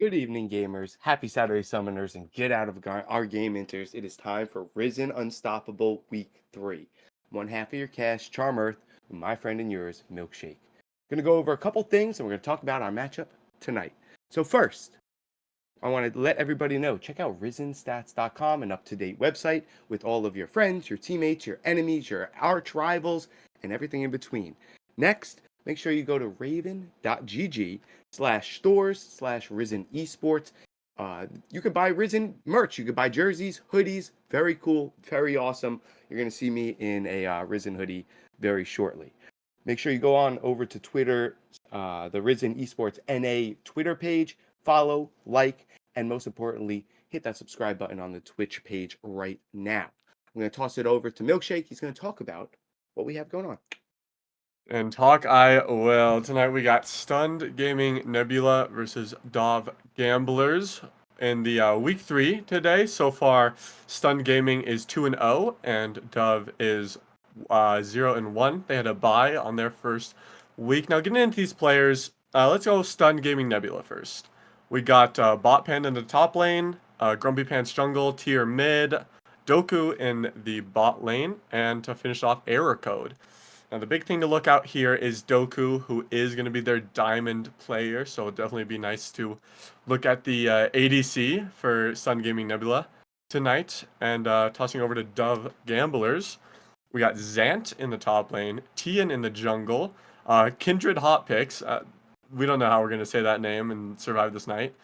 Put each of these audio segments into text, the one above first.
Good evening, gamers. Happy Saturday, summoners, and get out of our game enters. It is time for Risen Unstoppable Week 3. One half of your cash, Charm Earth, with my friend and yours, Milkshake. Going to go over a couple things, and we're going to talk about our matchup tonight. So first, I want to let everybody know, check out RisenStats.com, an up-to-date website with all of your friends, your teammates, your enemies, your arch rivals, and everything in between. Next, make sure you go to raven.gg/stores/Risen Esports. You can buy Risen merch. You can buy jerseys, hoodies. Very cool, very awesome. You're going to see me in a Risen hoodie very shortly. Make sure you go on over to Twitter, the Risen Esports NA Twitter page, follow, like, and most importantly, hit that subscribe button on the Twitch page right now. I'm going to toss it over to Milkshake. He's going to talk about what we have going on. And talk I will. Tonight we got Stunned Gaming Nebula versus DoV Gamblers in the week 3 today. So far, Stunned Gaming is 2-0 and DoV is 0-1. They had a bye on their first week. Now getting into these players, let's go Stunned Gaming Nebula first. We got Bot Panda in the top lane, Grumpy Pants Jungle, Tier Mid, Doku in the bot lane, and to finish off Error Code. Now, the big thing to look out here is Doku, who is going to be their diamond player, so it'll definitely be nice to look at the ADC for Sun Gaming Nebula tonight. And tossing over to DoV Gamblers, we got Zant in the top lane, Tian in the jungle, Kindred Hot Picks. We don't know how we're going to say that name and survive this night.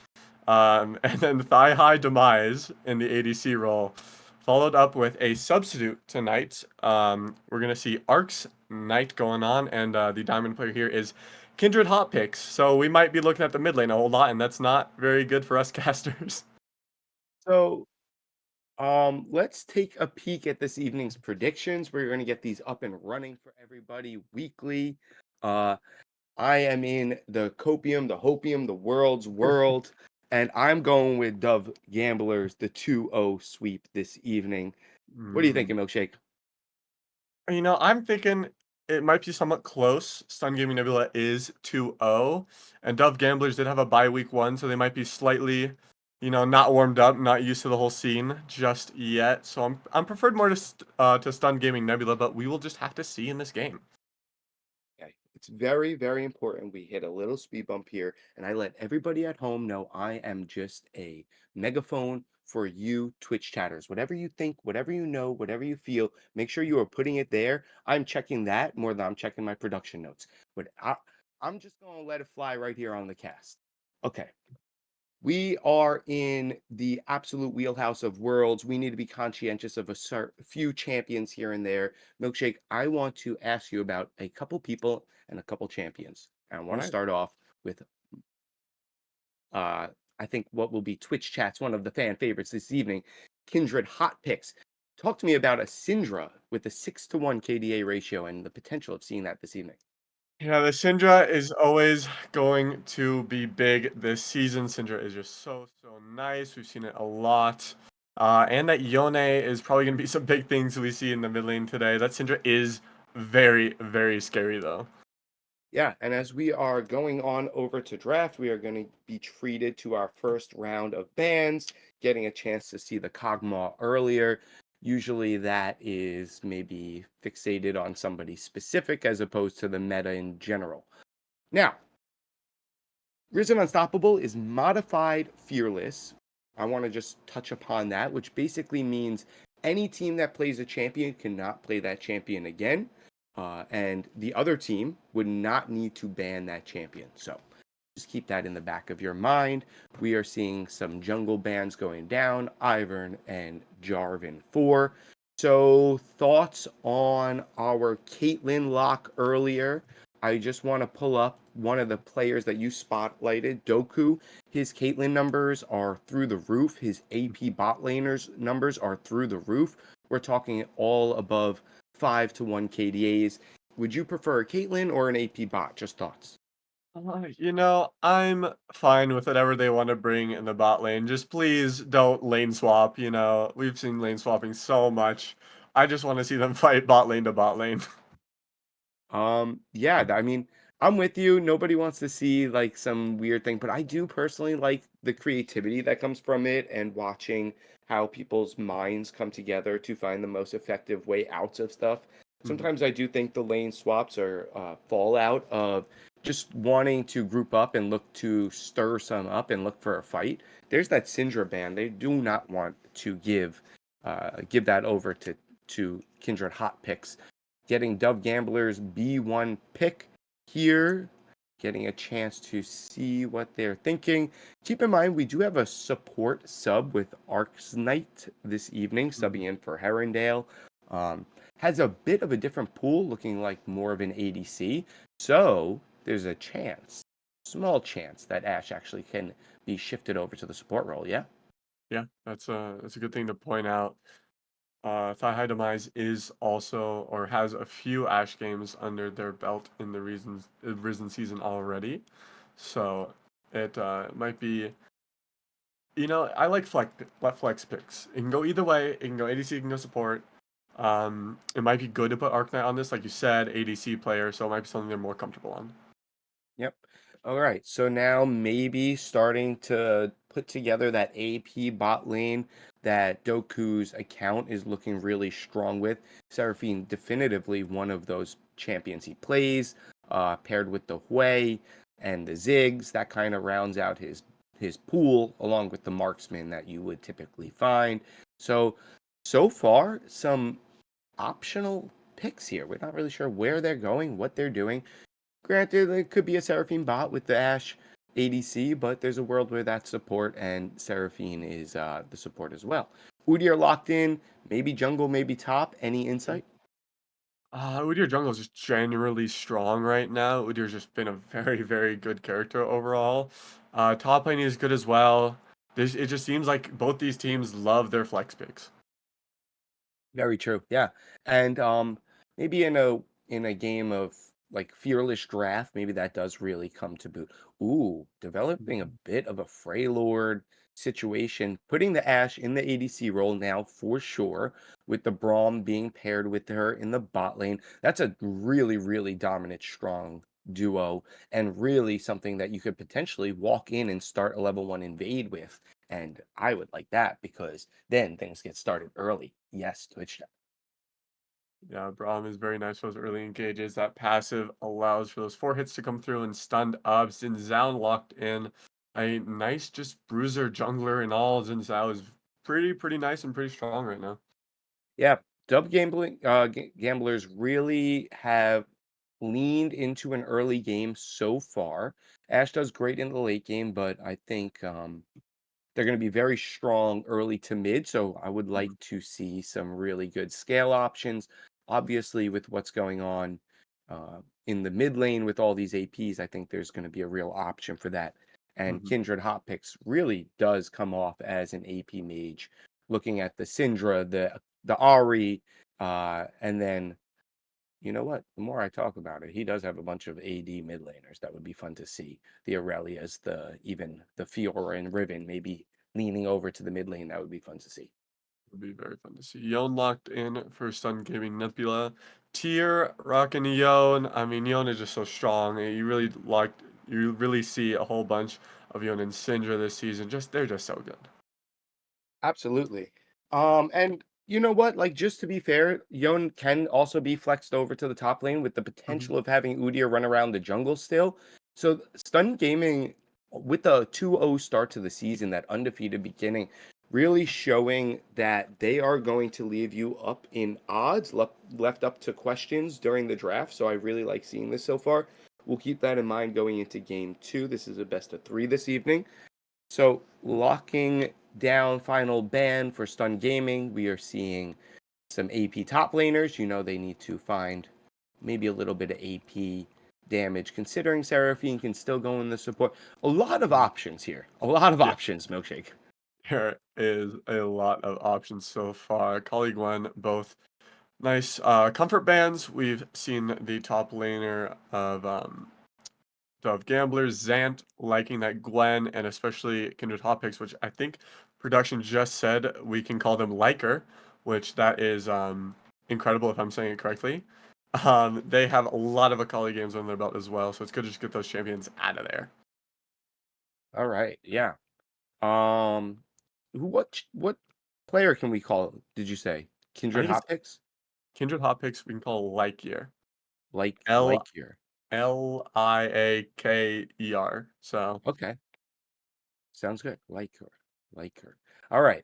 And then Thigh High Demise in the ADC role, followed up with a substitute tonight. We're going to see Ark's Knight going on, and the diamond player here is Kindred Hot Picks. So we might be looking at the mid lane a whole lot, and that's not very good for us casters. So, let's take a peek at this evening's predictions. We're going to get these up and running for everybody weekly. Uh, I am in the copium, the hopium, the world's world, and I'm going with DoV Gamblers, the 2-0 sweep this evening. What are you thinking, Milkshake? I'm thinking it might be somewhat close. Sun Gaming Nebula is 2-0, and DoV Gamblers did have a bye week 1, so they might be slightly, not warmed up, not used to the whole scene just yet. So I'm preferred more to Stun Gaming Nebula, but we will just have to see in this game. Okay. It's very, very important we hit a little speed bump here, and I let everybody at home know I am just a megaphone for you Twitch chatters. Whatever you think, whatever you know, whatever you feel, make sure you are putting it there. I'm checking that more than I'm checking my production notes. But I'm just going to let it fly right here on the cast. Okay. We are in the absolute wheelhouse of worlds. We need to be conscientious of a few champions here and there. Milkshake, I want to ask you about a couple people and a couple champions. And I All want to right. start off with, I think what will be Twitch chats, one of the fan favorites this evening, Kindred Hot Picks. Talk to me about a Syndra with a 6-to-1 KDA ratio and the potential of seeing that this evening. Yeah, the Syndra is always going to be big this season. Syndra is just so nice. We've seen it a lot. And that Yone is probably going to be some big things we see in the mid lane today. That Syndra is very, very scary, though. Yeah, and as we are going on over to draft, we are going to be treated to our first round of bans, getting a chance to see the Kog'Maw earlier. Usually that is maybe fixated on somebody specific as opposed to the meta in general. Now, Risen Unstoppable is modified Fearless. I want to just touch upon that, which basically means any team that plays a champion cannot play that champion again. And the other team would not need to ban that champion. So just keep that in the back of your mind. We are seeing some jungle bans going down, Ivern and Jarvan 4. So thoughts on our Caitlyn lock earlier. I just want to pull up one of the players that you spotlighted, Doku. His Caitlyn numbers are through the roof. His AP bot laners numbers are through the roof. We're talking all above 5-to-1 KDAs. Would you prefer a Caitlyn or an AP bot? Just thoughts. I'm fine with whatever they want to bring in the bot lane. Just please don't lane swap. We've seen lane swapping so much. I just want to see them fight bot lane to bot lane. Yeah, I mean, I'm with you. Nobody wants to see like some weird thing, but I do personally like the creativity that comes from it and watching how people's minds come together to find the most effective way out of stuff. Mhm. Sometimes I do think the lane swaps are fallout of just wanting to group up and look to stir some up and look for a fight. There's that Syndra ban. They do not want to give that over to Kindred hot picks. Getting DoV Gambler's B1 pick here, getting a chance to see what they're thinking. Keep in mind, we do have a support sub with Ark's Knight this evening, Mhm. subbing in for Herondale. Um, has a bit of a different pool, looking like more of an ADC. So there's a chance, small chance, that Ashe actually can be shifted over to the support role. Yeah. Yeah, that's a good thing to point out. Thigh High Demise is also or has a few Ash games under their belt in the Risen season already, so it might be. I like flex picks. It can go either way. It can go ADC, it can go support. It might be good to put Arc Knight on this, like you said, ADC player, so it might be something they're more comfortable on. Yep. All right. So now maybe starting to put together that AP bot lane that Doku's account is looking really strong with. Seraphine definitively one of those champions he plays, paired with the Hui and the Ziggs. That kind of rounds out his pool along with the marksman that you would typically find. So far, some optional picks here. We're not really sure where they're going, what they're doing. Granted, it could be a Seraphine bot with the Ashe ADC, but there's a world where that's support and Seraphine is the support as well. Udyr locked in, maybe jungle, maybe top. Any insight? Udyr jungle is just generally strong right now. Udyr's just been a very, very good character overall. Top lane is good as well. It just seems like both these teams love their flex picks. Very true. Yeah. And maybe in a game of like fearless draft, maybe that does really come to boot. Ooh, developing a Mhm. bit of a Freylord situation, putting the Ashe in the ADC role now for sure, with the Braum being paired with her in the bot lane. That's a really, really dominant, strong duo, and really something that you could potentially walk in and start a level one invade with. And I would like that because then things get started early. Yes, Twitch chat. Yeah, Braum is very nice for those early engages. That passive allows for those 4 hits to come through and stunned up. Zinzao locked in. A nice just bruiser jungler and all. Zinzao is pretty nice and pretty strong right now. Yeah, dub gamblers really have leaned into an early game so far. Ash does great in the late game, but I think they're going to be very strong early to mid. So I would Mhm. like to see some really good scale options. Obviously, with what's going on in the mid lane with all these APs, I think there's going to be a real option for that. And Mhm. Kindred Hot Picks really does come off as an AP mage. Looking at the Syndra, the Ari, and then you know what? The more I talk about it, he does have a bunch of AD mid laners that would be fun to see. The Aurelias, even the Fiora and Riven, maybe leaning over to the mid lane. That would be fun to see. Would be very fun to see. Yon locked in for Sun Gaming Nebula. Tier rocking Yon. I mean, Yon is just so strong. You really see a whole bunch of Yon and Syndra this season. They're just so good. Absolutely. And you know what? Like, just to be fair, Yon can also be flexed over to the top lane with the Mhm. potential of having Udyr run around the jungle still. So, Stun Gaming, with a 2-0 start to the season, that undefeated beginning, really showing that they are going to leave you up in odds, left up to questions during the draft. So, I really like seeing this so far. We'll keep that in mind going into game two. This is a best of three this evening. So locking down final ban for Stun Gaming, we are seeing some AP top laners. You know they need to find maybe a little bit of AP damage, considering Seraphine can still go in the support. A lot of Mhm. options here. A lot of Yeah, options, Milkshake. there is a lot of options so far. Colleague one, both nice comfort bands. We've seen the top laner of Gamblers, Zant liking that Gwen, and especially Kindred Hot Picks, which I think production just said we can call them liker, which that is incredible if I'm saying it correctly. They have a lot of Akali games on their belt as well, so it's good to just get those champions out of there. All right, yeah. Um, what player can we call? Did you say I Kindred think it's Hot Picks? Kindred Hot Picks we can call Like Year. Like L here. Liaker. So Okay, sounds good. Like her. All right.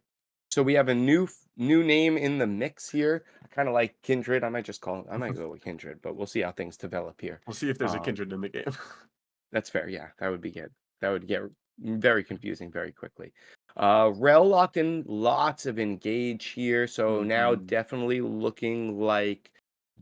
So we have a new name in the mix here. I kind of like Kindred. I might go with Kindred, but we'll see how things develop here. we'll see if there's a Um, Kindred in the game. That's fair. Yeah, that would be good. That would get very confusing very quickly. Rel locked in lots of engage here. So now hmm definitely looking like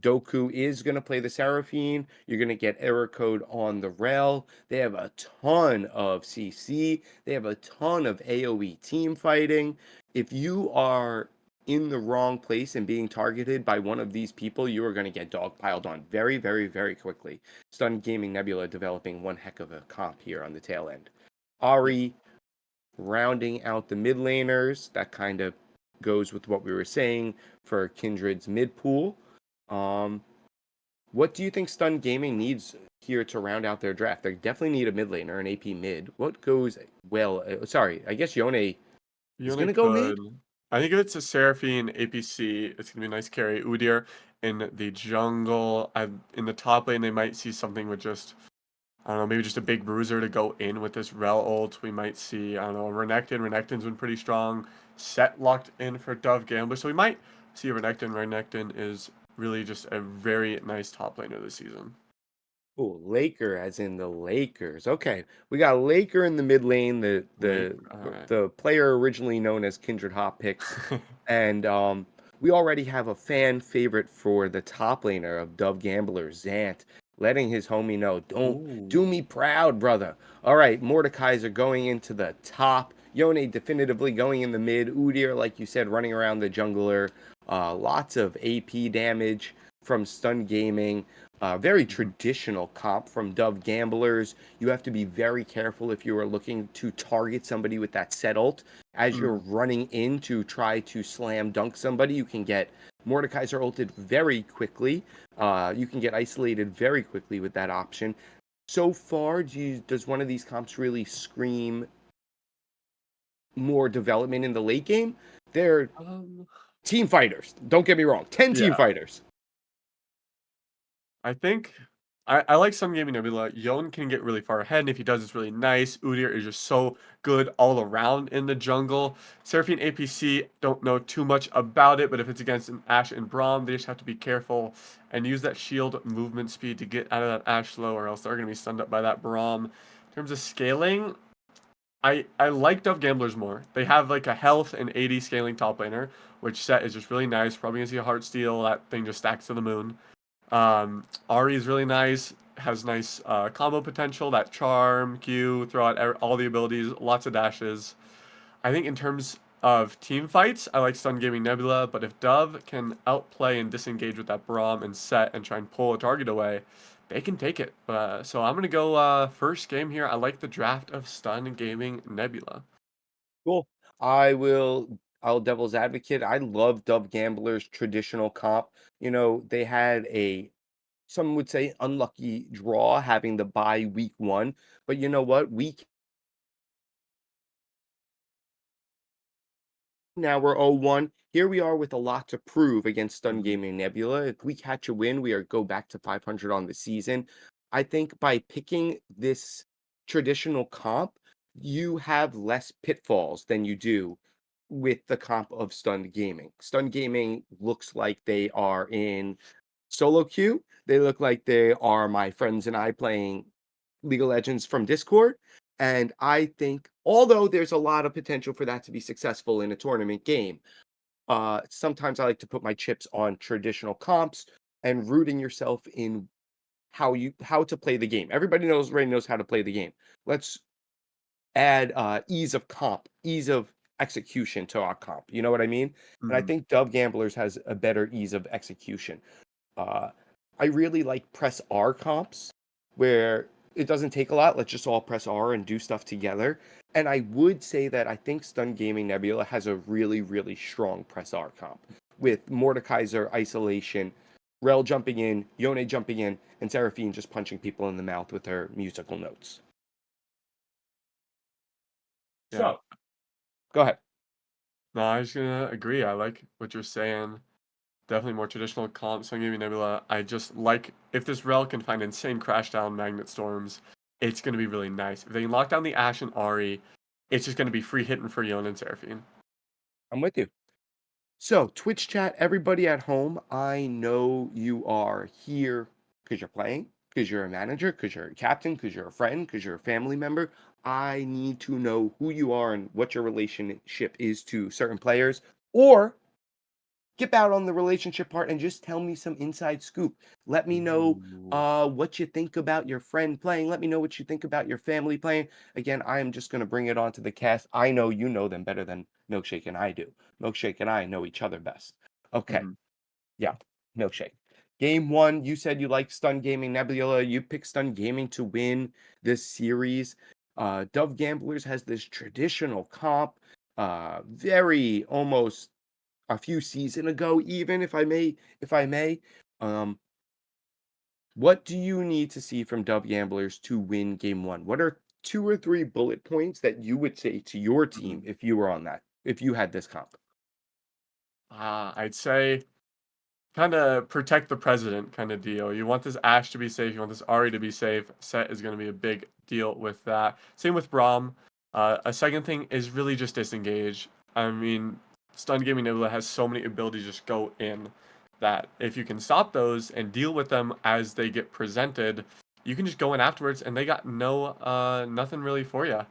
Doku is going to play the Seraphine. You're going to get error code on the Rel. They have a ton of CC. They have a ton of AoE team fighting. If you are in the wrong place and being targeted by one of these people, you are going to get dogpiled on very, very, very quickly. Stun Gaming Nebula developing one heck of a comp here on the tail end. Yeah. Ari rounding out the mid laners. That kind of goes with what we were saying for Kindred's mid pool. Um, what do you think Stun Gaming needs here to round out their draft? They definitely need a mid laner, an AP mid. What goes well? Sorry, I guess Yone You is only going to go mid. could. I think if it's a Seraphine APC, it's gonna be a nice carry. Udyr in the jungle. In the top lane, they might see something with just I don't know, maybe just a big bruiser to go in with this Rel ult. We might see, I don't know, Renekton. Renekton's been pretty strong. Set locked in for DoV Gambler. So we might see Renekton. Renekton is really just a very nice top laner this season. Oh, Laker, as in the Lakers. Okay, we got Laker in the mid lane, the Lake, the alright. the player originally known as Kindred Hot Picks, and we already have a fan favorite for the top laner of Dove Gambler, Zant, letting his homie know, "Don't do Ooh. me proud, brother." All right, Mordekaiser going into the top, Yone definitively going in the mid, Udyr, like you said, running around the jungler. Lots of AP damage from Stun Gaming. Very Mhm. traditional comp from Dove Gamblers. You have to be very careful if you are looking to target somebody with that set ult. As you're Mm. running in to try to slam dunk somebody, you can get Mordekaiser ulted very quickly. You can get isolated very quickly with that option. So far, does one of these comps really scream more development in the late game? They're Um, team fighters. Don't get me wrong. 10 team yeah. fighters. I think I like some gaming Nebula. Yon can get really far ahead, and if he does, it's really nice. Udyr is just so good all around in the jungle. Seraphine APC, don't know too much about it, but if it's against an Ashe and Braum, they just have to be careful and use that shield movement speed to get out of that Ashe slow, or else they're going to be stunned up by that Braum. In terms of scaling, I like Dove Gamblers more. They have like a health and 80 scaling top laner, which set is just really nice. Probably going to see a Heart Steal. That thing just stacks to the moon. Ari is really nice, has nice combo potential, that charm, Q, throw out all the abilities, lots of dashes. I think in terms of team fights, I like Stun Gaming Nebula, but if Dove can outplay and disengage with that Braum and set and try and pull a target away, they can take it. So I'm going to go first game here. I like the draft of Stun Gaming Nebula. Cool. I'll devil's advocate. I love Dove Gambler's traditional comp. They had some would say unlucky draw having the bye week one, but you know what? Now we're 0-1. Here we are with a lot to prove against Stun Mhm. Gaming Nebula. If we catch a win, we are go back to 500 on the season. I think by picking this traditional comp, you have less pitfalls than you do with the comp of Stun Gaming. Stun Gaming looks like they are in solo queue. They look like they are my friends and I playing League of Legends from Discord. And I think, although there's a lot of potential for that to be successful in a tournament game, sometimes I like to put my chips on traditional comps and rooting yourself in how to play the game. Everybody already knows how to play the game. Let's add ease of comp, ease of execution to our comp. You know what I mean? And I Mhm. think Dove Gamblers has a better ease of execution. Uh, I really like press R comps where it doesn't take a lot. Let's just all press R and do stuff together. And I would say that I think Stun Gaming Nebula has a really, really strong press R comp with Mordekaiser isolation. Rel jumping in, Yone jumping in, and Seraphine just punching people in the mouth with her musical notes. Yeah. So, go ahead. No, I was gonna agree. I like what you're saying. Definitely more traditional comp. So maybe Nebula. I just like if this rel can find insane crash down magnet storms, it's gonna be really nice. If they can lock down the Ashe and Ari, it's just gonna be free hitting for Yone and Seraphine. I'm with you. So, Twitch chat, everybody at home, I know you are here because you're playing, because you're a manager, because you're a captain, because you're a friend, because you're a family member. I need to know who you are and what your relationship is to certain players, or skip out on the relationship part and just tell me some inside scoop. Let me know Ooh. what you think about your friend playing. Let me know what you think about your family playing. Again, I am just going to bring it onto the cast. I know you know them better than Milkshake and I do. Milkshake and I know each other best. Okay. Mm-hmm. Yeah. Milkshake. Game one, you said you like Stun Gaming Nebula. You picked Stun Gaming to win this series. DoV Gamblers has this traditional comp, very almost a few season ago, even if I may. Um, what do you need to see from DoV Gamblers to win game one? What are 2 or 3 bullet points that you would say to your team Mm-hmm. if you were on that, if you had this comp? I'd say kind of protect the president kind of deal. You want this Ash to be safe. You want this Ari to be safe. Set is going to be a big deal with that. Same with Braum. A second thing is really just disengage. I mean, Stun Gaming Nebula has so many abilities to just go in that if you can stop those and deal with them as they get presented, you can just go in afterwards and they got nothing really for you.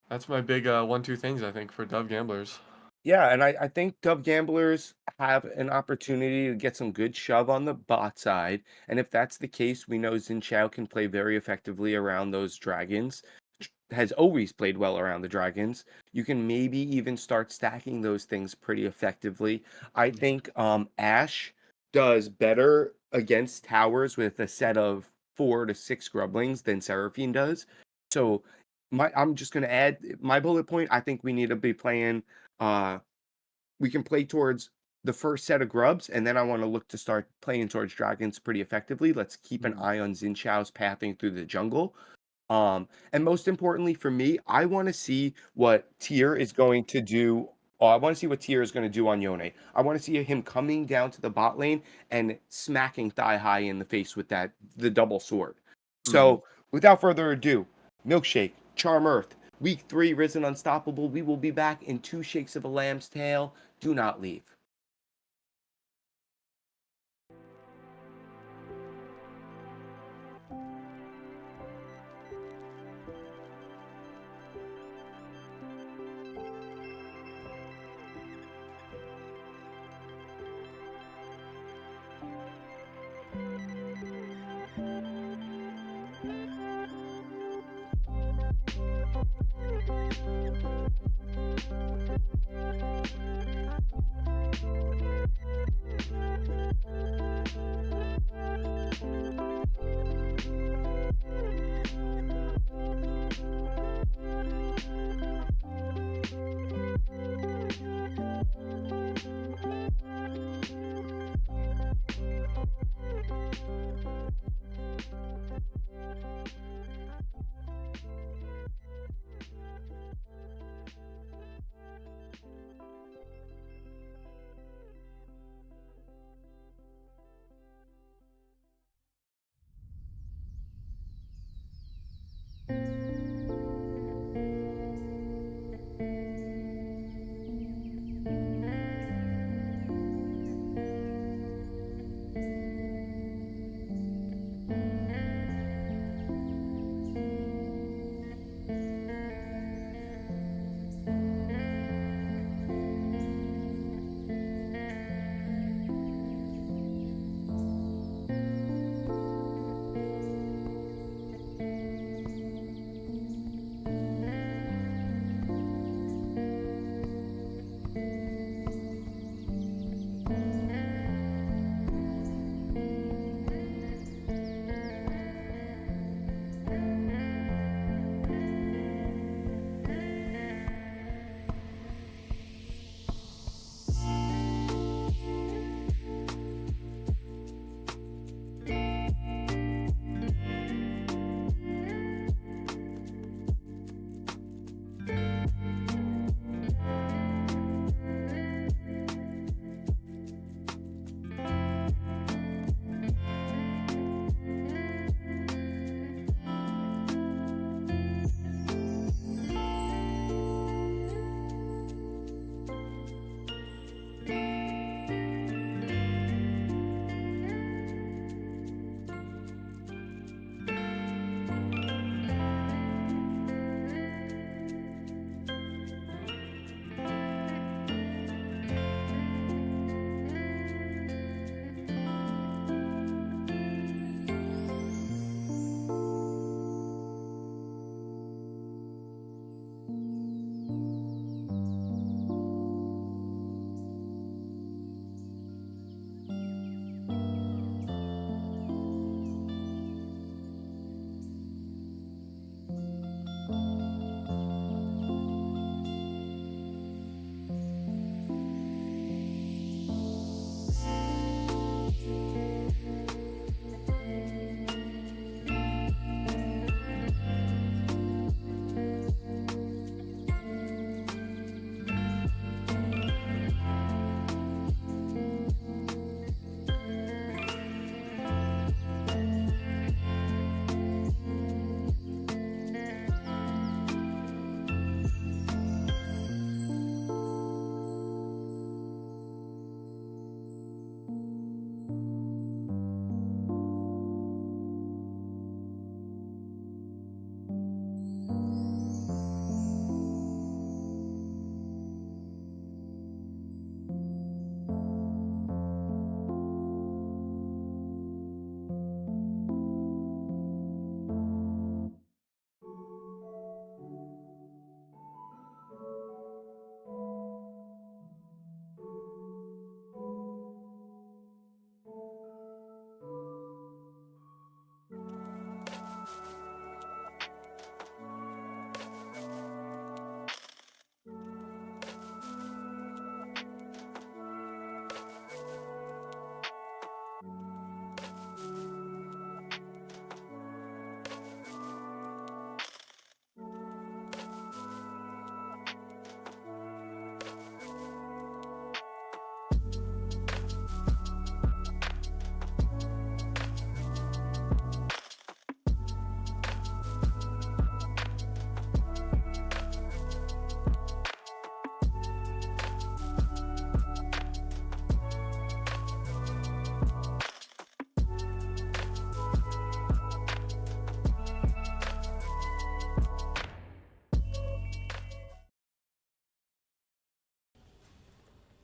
That's my big 1-2 things I think for Dove Gamblers. Yeah, and I think Dove Gamblers have an opportunity to get some good shove on the bot side. And if that's the case, we know Xin Chao can play very effectively around those dragons, has always played well around the dragons. You can maybe even start stacking those things pretty effectively. I think Ash does better against towers with a set of 4 to 6 grublings than Seraphine does. So I'm just gonna add my bullet point. I think we need to be playing uh we can play towards the first set of grubs, and then I want to look to start playing towards dragons pretty effectively. Let's keep an Mhm. eye on Xin Chao's pathing through the jungle. And most importantly for me, I want to see what Tyr is going to do. I want to see what Tyr is going to do on Yone. I want to see him coming down to the bot lane and smacking Thigh High in the face with the double sword. Mhm. So, without further ado, Milkshake, Charm Earth, Week 3, Risen Unstoppable. We will be back in 2 shakes of a lamb's tail. Do not leave.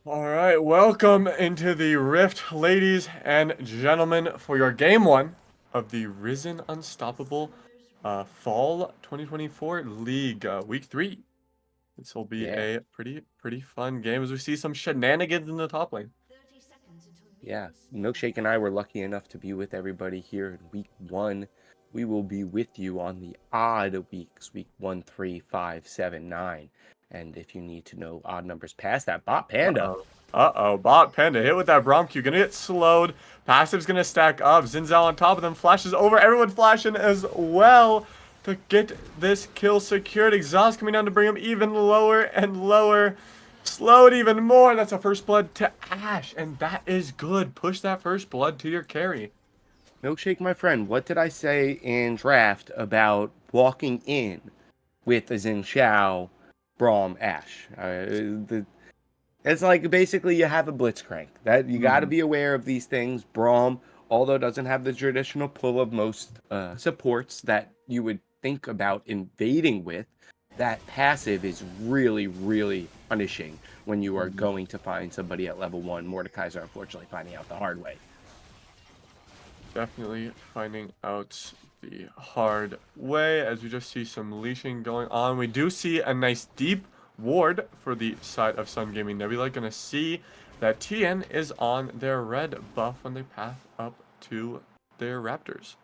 All right, welcome into the Rift, ladies and gentlemen, for your game one of the Risen Unstoppable Fall 2024 League, Week 3. This will be Yeah, a pretty fun game as we see some shenanigans in the top lane. yeah. Milkshake and I were lucky enough to be with everybody here in week 1. We will be with you on the odd weeks, week 1, 3, 5, 7, 9. And if you need to know odd numbers past that, Bot Panda. Uh-oh. Uh-oh. Bot Panda hit with that Braum Q. Gonna get slowed. Passive's gonna stack up. Zinzao on top of them. Flashes over. Everyone flashing as well to get this kill secured. Exhaust coming down to bring him even lower and lower. Slowed even more. That's a first blood to Ash. And that is good. Push that first blood to your carry. Milkshake, my friend, what did I say in draft about walking in with a Xin Xiao, Braum, Ash? It's like basically you have a Blitzcrank. That you got to be aware of these things. Braum, although doesn't have the traditional pull of most supports that you would think about invading with, that passive is really, really punishing when you are going to find somebody at level 1. Mordekaiser unfortunately finding out the hard way. Definitely finding out the hard way as we just see some leashing going on. We do see a nice deep ward for the side of Sun Gaming Nebula. Gonna see that TN is on their red buff when they path up to their Raptors.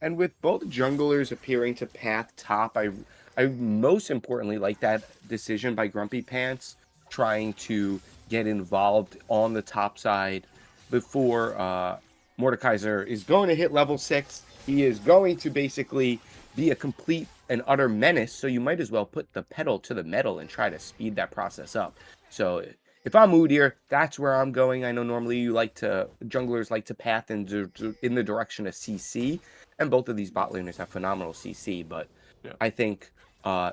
And with both junglers appearing to path top, I most importantly like that decision by Grumpy Pants trying to get involved on the top side before Mordekaiser is going to hit level 6. He is going to basically be a complete and utter menace, so you might as well put the pedal to the metal and try to speed that process up. So if I'm Udyr, that's where I'm going. I know normally junglers like to path in the direction of CC, and both of these bot laners have phenomenal CC, but Yeah. I think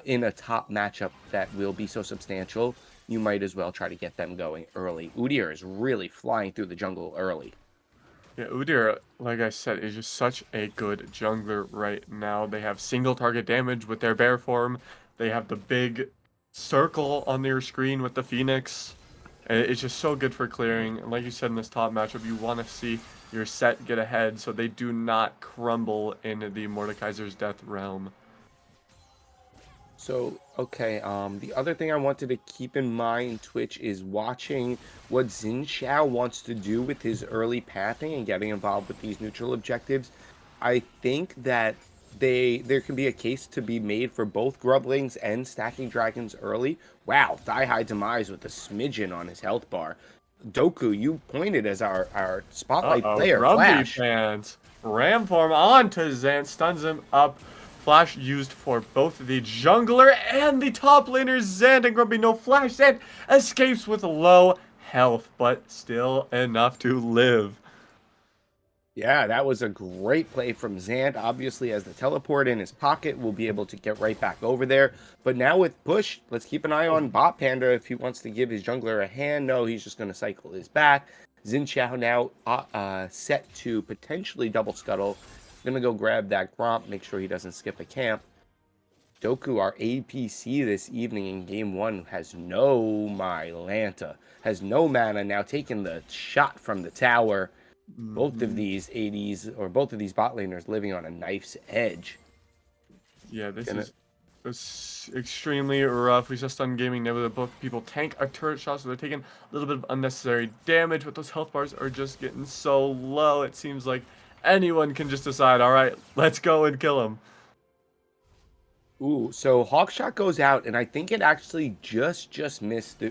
in a top matchup that will be so substantial, you might as well try to get them going early. Udyr is really flying through the jungle early. Yeah, Udyr, like I said, is just such a good jungler right now. They have single target damage with their bear form. They have the big circle on their screen with the Phoenix. And it's just so good for clearing. And like you said in this top matchup, you want to see your set get ahead so they do not crumble in the Mordekaiser's death realm. So, okay, the other thing I wanted to keep in mind, Twitch, is watching what Xin Xiao wants to do with his early pathing and getting involved with these neutral objectives. I think that there can be a case to be made for both Grublings and stacking dragons early. Wow, High Demise with a smidgen on his health bar. Doku, you pointed as our spotlight Uh-oh, player, Grumpy Flash. Pants. Ram form onto Zant, stuns him up. Flash used for both the jungler and the top laners. Zant and Grumpy, no flash. Zant escapes with low health, but still enough to live. Yeah, that was a great play from Zant. Obviously, as the teleport in his pocket, we'll be able to get right back over there. But now with Push, let's keep an eye on Bot Panda if he wants to give his jungler a hand. No, he's just going to cycle his back. Xin Xiao now set to potentially double scuttle. Going to go grab that Gromp, make sure he doesn't skip a camp. Doku, our APC this evening in game 1, has no Mylanta, has no mana, now taking the shot from the tower. Both of these both of these bot laners living on a knife's edge. Yeah, this is extremely rough. We saw Stun Gaming Nebula. Both people tank a turret shot, so they're taking a little bit of unnecessary damage, but those health bars are just getting so low. It seems like anyone can just decide, all right, let's go and kill him. Ooh, so Hawkshot goes out, and I think it actually just missed the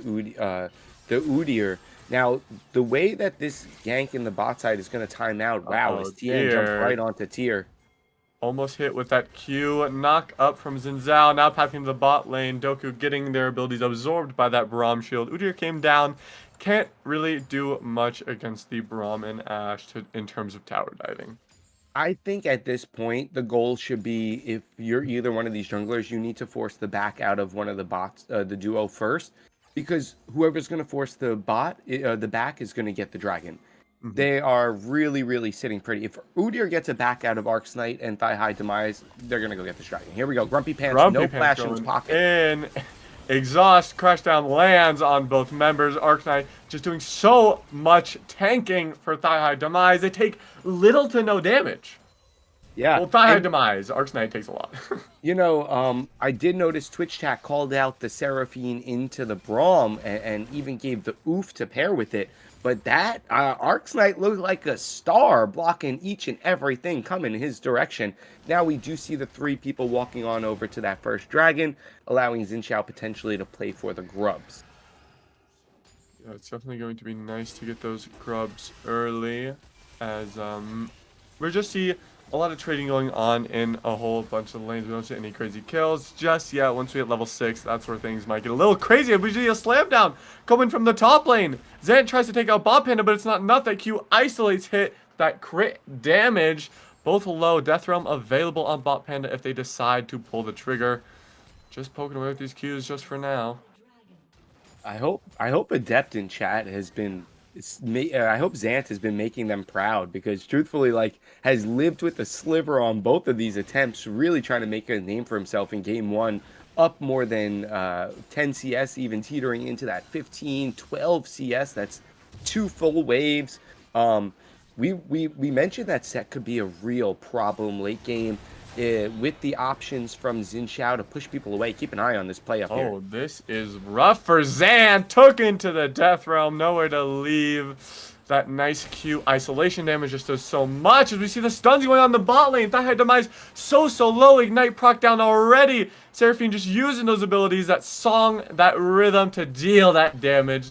Udyr. Now, the way that this gank in the bot side is going to time out, wow, Oh as TN jumps dear. right onto tier. Almost hit with that Q. Knock up from Zinzao. Now pathing to the bot lane. Doku getting their abilities absorbed by that Braum shield. Udyr came down. Can't really do much against the Braum and Ash in terms of tower diving. I think at this point, the goal should be if you're either one of these junglers, you need to force the back out of one of the bots, the duo first, because whoever's going to force the back is going to get the dragon. They are really, really sitting pretty. If Udyr gets a back out of Arc's Knight and High Demise, they're going to go get this dragon. Here we go. Grumpy Pants, no flash in his pocket. In. Exhaust Crashdown lands on both members. Arcanite just doing so much tanking for Thigh High Demise. They take little to no damage. Yeah, Well, Thigh High and Demise. Arcanite takes a lot. I did notice Twitch chat called out the Seraphine into the Braum and even gave the oof to pair with it. But that Arcs Knight looked like a star blocking each and everything coming in his direction. Now we do see the three people walking on over to that first dragon, allowing Xin potentially to play for the grubs. Yeah, it's definitely going to be nice to get those grubs early, as we just see a lot of trading going on in a whole bunch of lanes. We don't see any crazy kills just yet. Once we hit level 6, that's where things might get a little crazy. We see a slam down coming from the top lane. Zant tries to take out Bob Panda, but it's not enough. That Q isolates hit, that crit damage. Both low. Death Realm available on Bot Panda if they decide to pull the trigger. Just poking away with these Qs just for now. I hope Adept in chat has been I hope Zant has been making them proud, because truthfully, like, has lived with a sliver on both of these attempts, really trying to make a name for himself in game one, up more than 10 CS, even teetering into that 15, 12 CS. That's 2 full waves. We mentioned that Set could be a real problem late game. With the options from Xin to push people away. Keep an eye on this play up here. Oh, this is rough for Zan. Took into the Death Realm. Nowhere to leave. That nice Q isolation damage just does so much. As we see the stuns going on the bot lane. Thigh High Demise so low. Ignite proc down already. Seraphine just using those abilities. That song, that rhythm to deal that damage.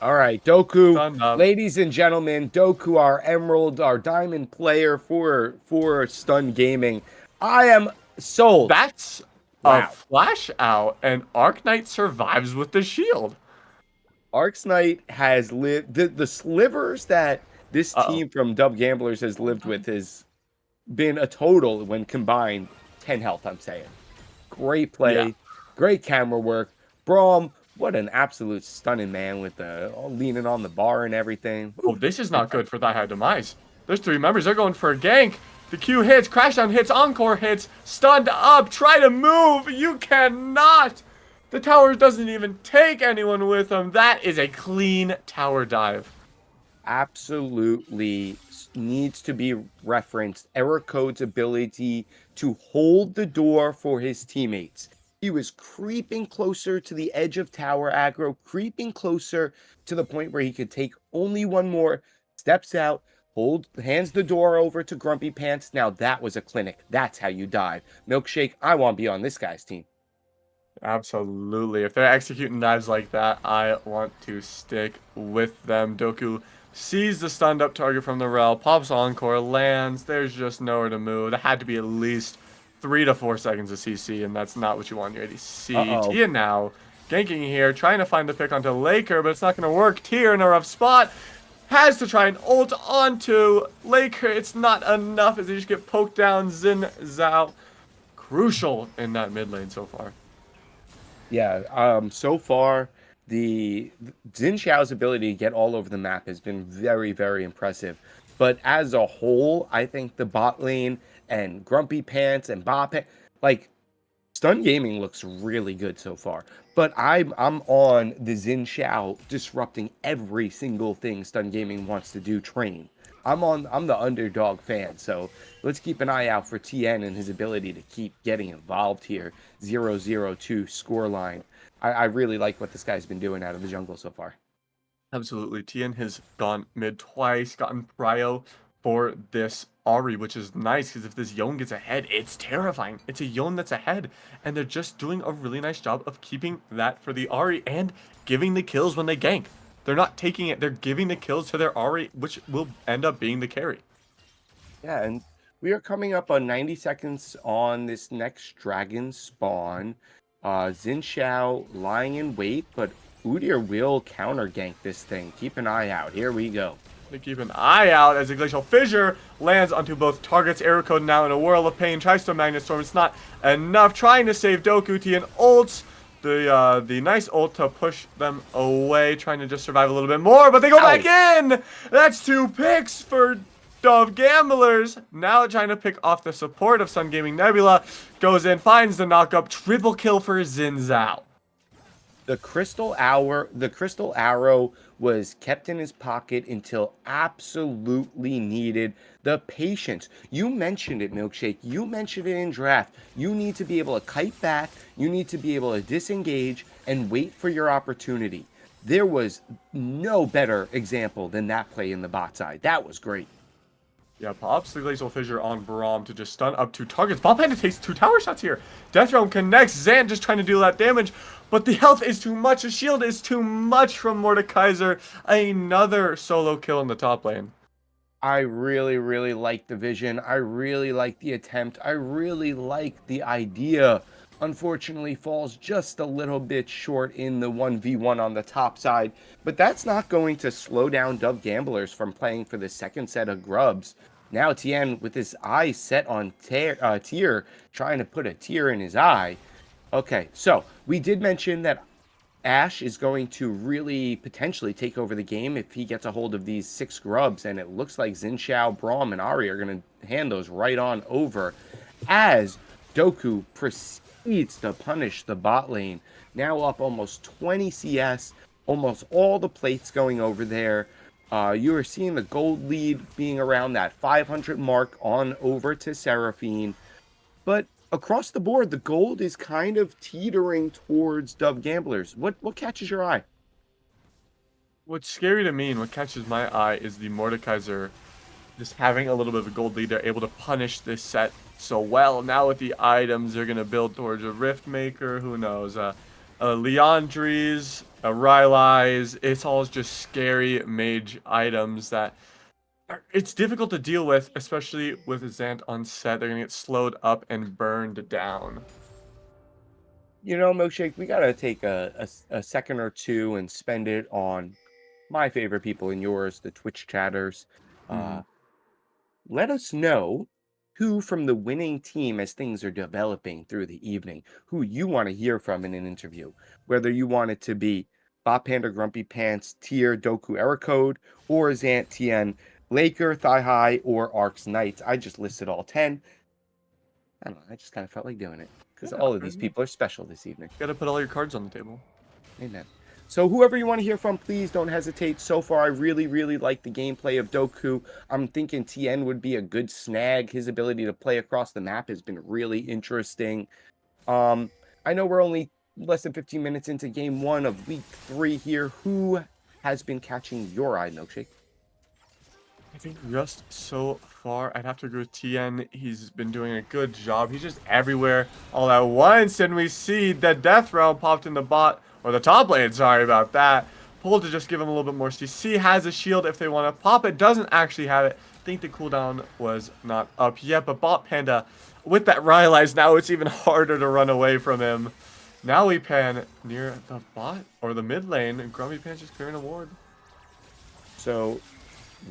All right, Doku, Stunned ladies and gentlemen, Doku, our Emerald, our Diamond player for Stun Gaming. I am sold. That's a flash out, and Arcanite survives with the shield. Arcs Knight has lived the slivers that this team from DoV Gamblers has lived with has been a total, when combined, 10 health. I'm saying, great play, great camera work. Braum, what an absolute stunning man with the leaning on the bar and everything. Oh, this is not good for Thigh High Demise. There's 3 members. They're going for a gank. The Q hits, Crashdown hits, Encore hits, stunned up, try to move. You cannot. The tower doesn't even take anyone with them. That is a clean tower dive. Absolutely needs to be referenced. Error Code's ability to hold the door for his teammates. He was creeping closer to the edge of tower aggro, creeping closer to the point where he could take only one more, steps out, hands the door over to Grumpy Pants. Now that was a clinic. That's how you dive. Milkshake, I want to be on this guy's team. Absolutely. If they're executing dives like that, I want to stick with them. Doku sees the stunned up target from the rel, pops Encore, lands. There's just nowhere to move. That had to be at least 3 to 4 seconds of CC, and that's not what you want in your ADC. Tia now ganking here, trying to find the pick onto Laker, but it's not going to work. Tia in a rough spot. Has to try and ult onto Laker. It's not enough as they just get poked down. Xin Zhao, crucial in that mid lane so far. Yeah, so far, the Xin Xiao's ability to get all over the map has been very, very impressive. But as a whole, I think the bot lane and Grumpy Pants and Bob, like, Stun Gaming looks really good so far. But I'm on the Xin Xiao disrupting every single thing Stun Gaming wants to do train. I'm the underdog fan, so let's keep an eye out for TN and his ability to keep getting involved here. 0-0-2 scoreline. I really like what this guy's been doing out of the jungle so far. Absolutely. TN has gone mid twice, gotten prio for this Ahri, which is nice, because if this Yone gets ahead, it's terrifying. It's a Yone that's ahead, and they're just doing a really nice job of keeping that for the Ahri and giving the kills when they gank. They're not taking it, they're giving the kills to their Ahri, which will end up being the carry. Yeah, and we are coming up on 90 seconds on this next dragon spawn. Xin Xiao lying in wait, but Udyr will counter gank this thing. Keep an eye out. Here we go. They keep an eye out as a Glacial Fissure lands onto both targets. Error Code now in a whirl of pain. Tries to Magnet Storm. It's not enough. Trying to save Doku. Tian ults. The nice ult to push them away. Trying to just survive a little bit more. But they go back in. That's 2 picks for DoV Gamblers, now trying to pick off the support of Sun Gaming Nebula, goes in, finds the knockup, triple kill for Xin Zhao. The crystal arrow was kept in his pocket until absolutely needed. The patience. You mentioned it, Milkshake. You mentioned it in draft. You need to be able to kite back. You need to be able to disengage and wait for your opportunity. There was no better example than that play in the bot side. That was great. Yeah, pops the Glacial Fissure on Braum to just stun up 2 targets. Bot Panda takes 2 tower shots here. Death Realm connects. Zan just trying to do that damage, but the health is too much. The shield is too much from Mordekaiser. Another solo kill in the top lane. I really, really like the vision. I really like the attempt. I really like the idea. Unfortunately, falls just a little bit short in the 1v1 on the top side. But that's not going to slow down DoV Gamblers from playing for the second set of grubs. Now Tien, with his eyes set on Tier, trying to put a tear in his eye. Okay, so we did mention that Ash is going to really potentially take over the game if he gets a hold of these 6 grubs, and it looks like Xin Xiao, Braum, and Ari are going to hand those right on over as Doku proceeds to punish the bot lane. Now up almost 20 CS, almost all the plates going over there. You are seeing the gold lead being around that 500 mark on over to Seraphine. But across the board, the gold is kind of teetering towards DoV Gamblers. What catches your eye? What's scary to me and what catches my eye is the Mordekaiser just having a little bit of a gold lead. They're able to punish this set so well. Now with the items, they're going to build towards a Rift Maker. Who knows? A Leandries, a Rylai's. It's all just scary mage items that it's difficult to deal with, especially with Zant on set. They're going to get slowed up and burned down. You know, Milkshake, we got to take a second or two and spend it on my favorite people and yours, the Twitch chatters. Mhm. Let us know who from the winning team, as things are developing through the evening, who you want to hear from in an interview. Whether you want it to be Bot Panda, Grumpy Pants, Tier, Doku, Ericode, or Zant, Tien, Laker, Thigh High, or Arcs Knights. I just listed all 10. I don't know. I just kind of felt like doing it because Yeah, all of these people are special this evening. gotta put all your cards on the table. Amen. So whoever you want to hear from, please don't hesitate. So far, I really, really like the gameplay of Doku. I'm thinking Tien would be a good snag. His ability to play across the map has been really interesting. I know we're only less than 15 minutes into game 1 of week 3 here. Who has been catching your eye, Milkshake? I think just so far, I'd have to agree with Tien. He's been doing a good job. He's just everywhere all at once, and we see that Death Realm popped in the bot, or the top lane, sorry about that. Pulled to just give him a little bit more CC. Has a shield if they want to pop it. Doesn't actually have it. I think the cooldown was not up yet, but Bot Panda, with that Rylai's, now it's even harder to run away from him. Now we pan near the bot, or the mid lane, and Grumpy Pan's just clearing a ward. So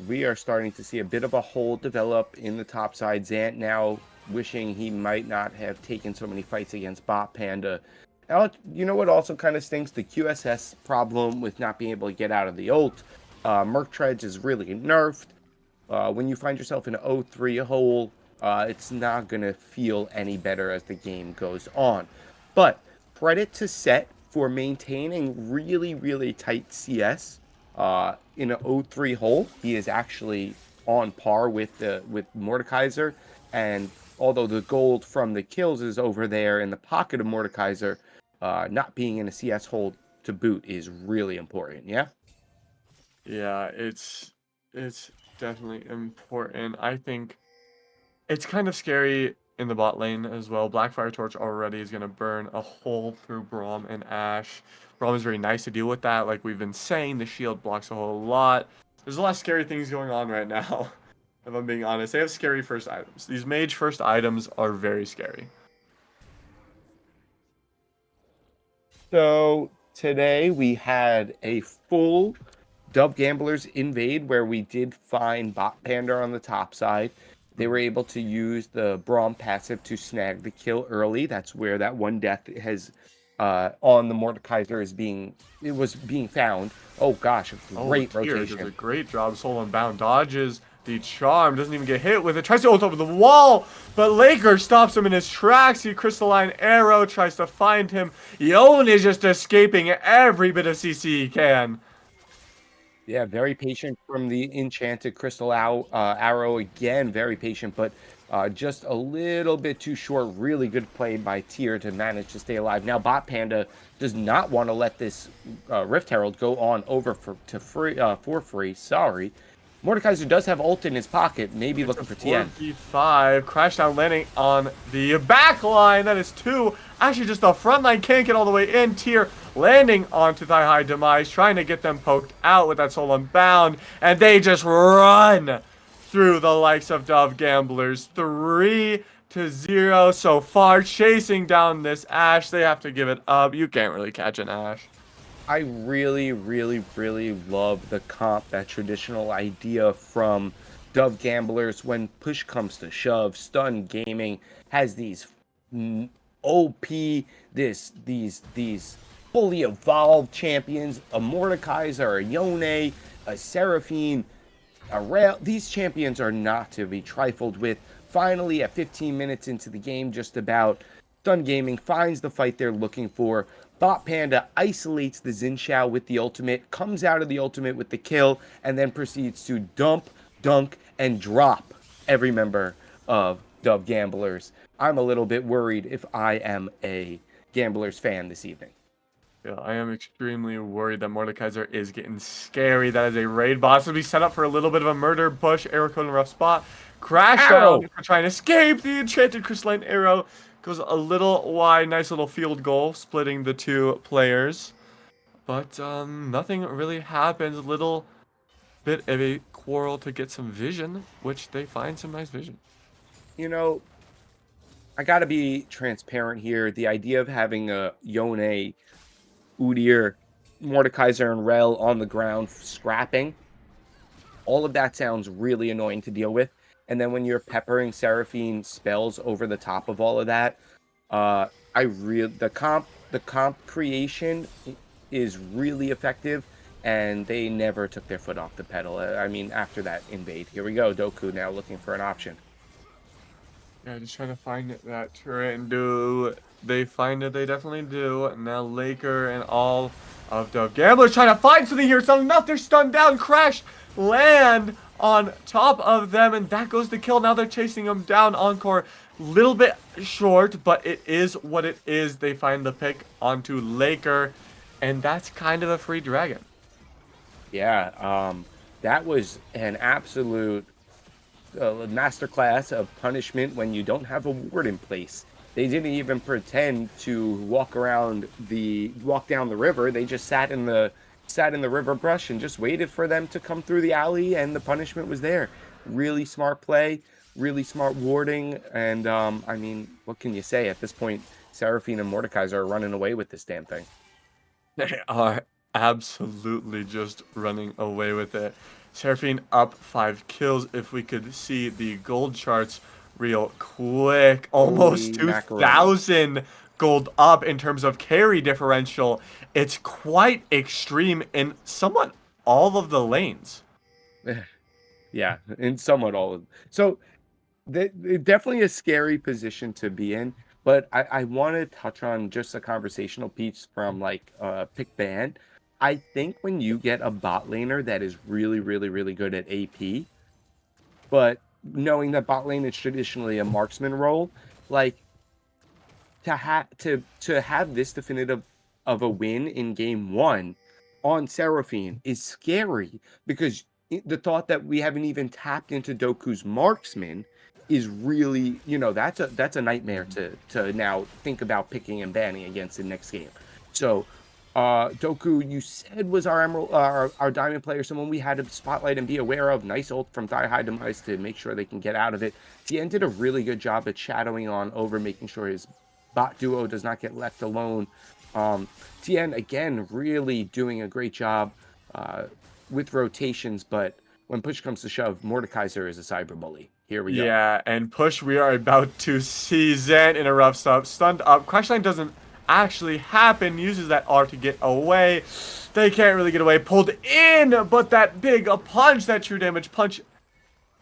we are starting to see a bit of a hole develop in the top side. Zant now wishing he might not have taken so many fights against Bot Panda. Now, you know what also kind of stinks? The QSS problem with not being able to get out of the ult. Merc Treads is really nerfed. When you find yourself in an 0-3 hole, it's not going to feel any better as the game goes on. But credit to Set for maintaining really, really tight CS. In an 0-3 hole, he is actually on par with Mordekaiser, and although the gold from the kills is over there in the pocket of Mordekaiser, not being in a CS hole to boot is really important. Yeah. Yeah, it's definitely important. I think it's kind of scary in the bot lane as well. Blackfire Torch already is going to burn a hole through Braum and Ashe. Braum is very nice to deal with that. Like we've been saying, the shield blocks a whole lot. There's a lot of scary things going on right now, if I'm being honest. They have scary first items. These mage first items are very scary. So today we had a full DoV Gamblers invade where we did find Bot Panda on the top side. They were able to use the Braum passive to snag the kill early. That's where that one death has on the Mordekaiser was being found. Oh gosh, a great Tier rotation. does a great job. Soul Unbound dodges The charm doesn't even get hit with it. Tries to ult over the wall, but Laker stops him in his tracks. The crystalline arrow tries to find him. Yone is just escaping every bit of CC he can. Yeah, very patient from the enchanted crystal arrow again. Very patient, but just a little bit too short. Really good play by Tier to manage to stay alive. Now, Bot Panda does not want to let this Rift Herald go on over for free. Sorry. Mordekaiser does have ult in his pocket. Maybe It's a looking for TN. 4v5. Crash down landing on the back line. That is 2. Actually, just the front line can't get all the way in. Tier landing onto Thigh High Demise, trying to get them poked out with that Soul Unbound. And they just run through the likes of DoV Gamblers. 3-0 so far. Chasing down this Ashe. They have to give it up. You can't really catch an Ashe. I really, really, really love the comp, that traditional idea from DoV Gamblers when push comes to shove. Stun Gaming has these OP, these fully evolved champions, a Mordekaiser, a Yone, a Seraphine, a Rail. These champions are not to be trifled with. Finally, at 15 minutes into the game, just about, Stun Gaming finds the fight they're looking for. Bot Panda isolates the Xin Xiao with the ultimate, comes out of the ultimate with the kill, and then proceeds to dump, dunk, and drop every member of DoV Gamblers. I'm a little bit worried if I am a Gamblers fan this evening. Yeah, I am extremely worried that Mordekaiser is getting scary. That is a raid boss. Will be set up for a little bit of a murder push. Arrow code in a rough spot. Crash down. Trying to escape. The enchanted crystalline arrow goes a little wide. Nice little field goal, splitting the two players. But nothing really happens. A little bit of a quarrel to get some vision, which they find some nice vision. You know, I got to be transparent here. The idea of having a Yone, Udyr, Mordekaiser, and Rel on the ground scrapping, all of that sounds really annoying to deal with. And then when you're peppering Seraphine spells over the top of all of that, the comp creation is really effective, and they never took their foot off the pedal. I mean, after that invade, here we go. Doku now looking for an option. Yeah, just trying to find that turret, and do they find it? They definitely do. And now Laker and all of DoV Gamblers trying to find something here. It's not enough. They're stunned down. Crash land on top of them, and that goes the kill. Now they're chasing them down. Encore, little bit short, but it is what it is. They find the pick onto Laker, and that's kind of a free dragon. Yeah, that was an absolute masterclass of punishment when you don't have a ward in place. They didn't even pretend to walk down the river. They just sat in the river brush and just waited for them to come through the alley, and the punishment was there. Really smart play, really smart warding, and I mean, what can you say at this point? Seraphine and Mordekaiser are running away with this damn thing. They are absolutely just running away with it. Seraphine up 5 kills. If we could see the gold charts real quick. Almost 2,000 gold up in terms of carry differential. It's quite extreme in somewhat all of the lanes. Yeah, in somewhat all of them. So definitely a scary position to be in. But I want to touch on just a conversational piece from like Pick Band. I think when you get a bot laner that is really, really, really good at AP, but knowing that bot lane is traditionally a marksman role, like to have this definitive of a win in game 1 on Seraphine is scary, because the thought that we haven't even tapped into Doku's marksman is really, that's a nightmare to now think about picking and banning against in next game. So Doku, you said was our emerald, our diamond player, someone we had to spotlight and be aware of. Nice ult from Thigh High Demise to make sure they can get out of it. Tien did a really good job at shadowing on over, making sure his bot duo does not get left alone. Tien, again, really doing a great job with rotations, but when push comes to shove, Mordekaiser is a cyber bully. Here we go. Yeah, and push, we are about to see Zen in a rough stop. Stunned up. Crashline doesn't actually happen. Uses that R to get away. They can't really get away. Pulled in, but that big punch, that true damage punch,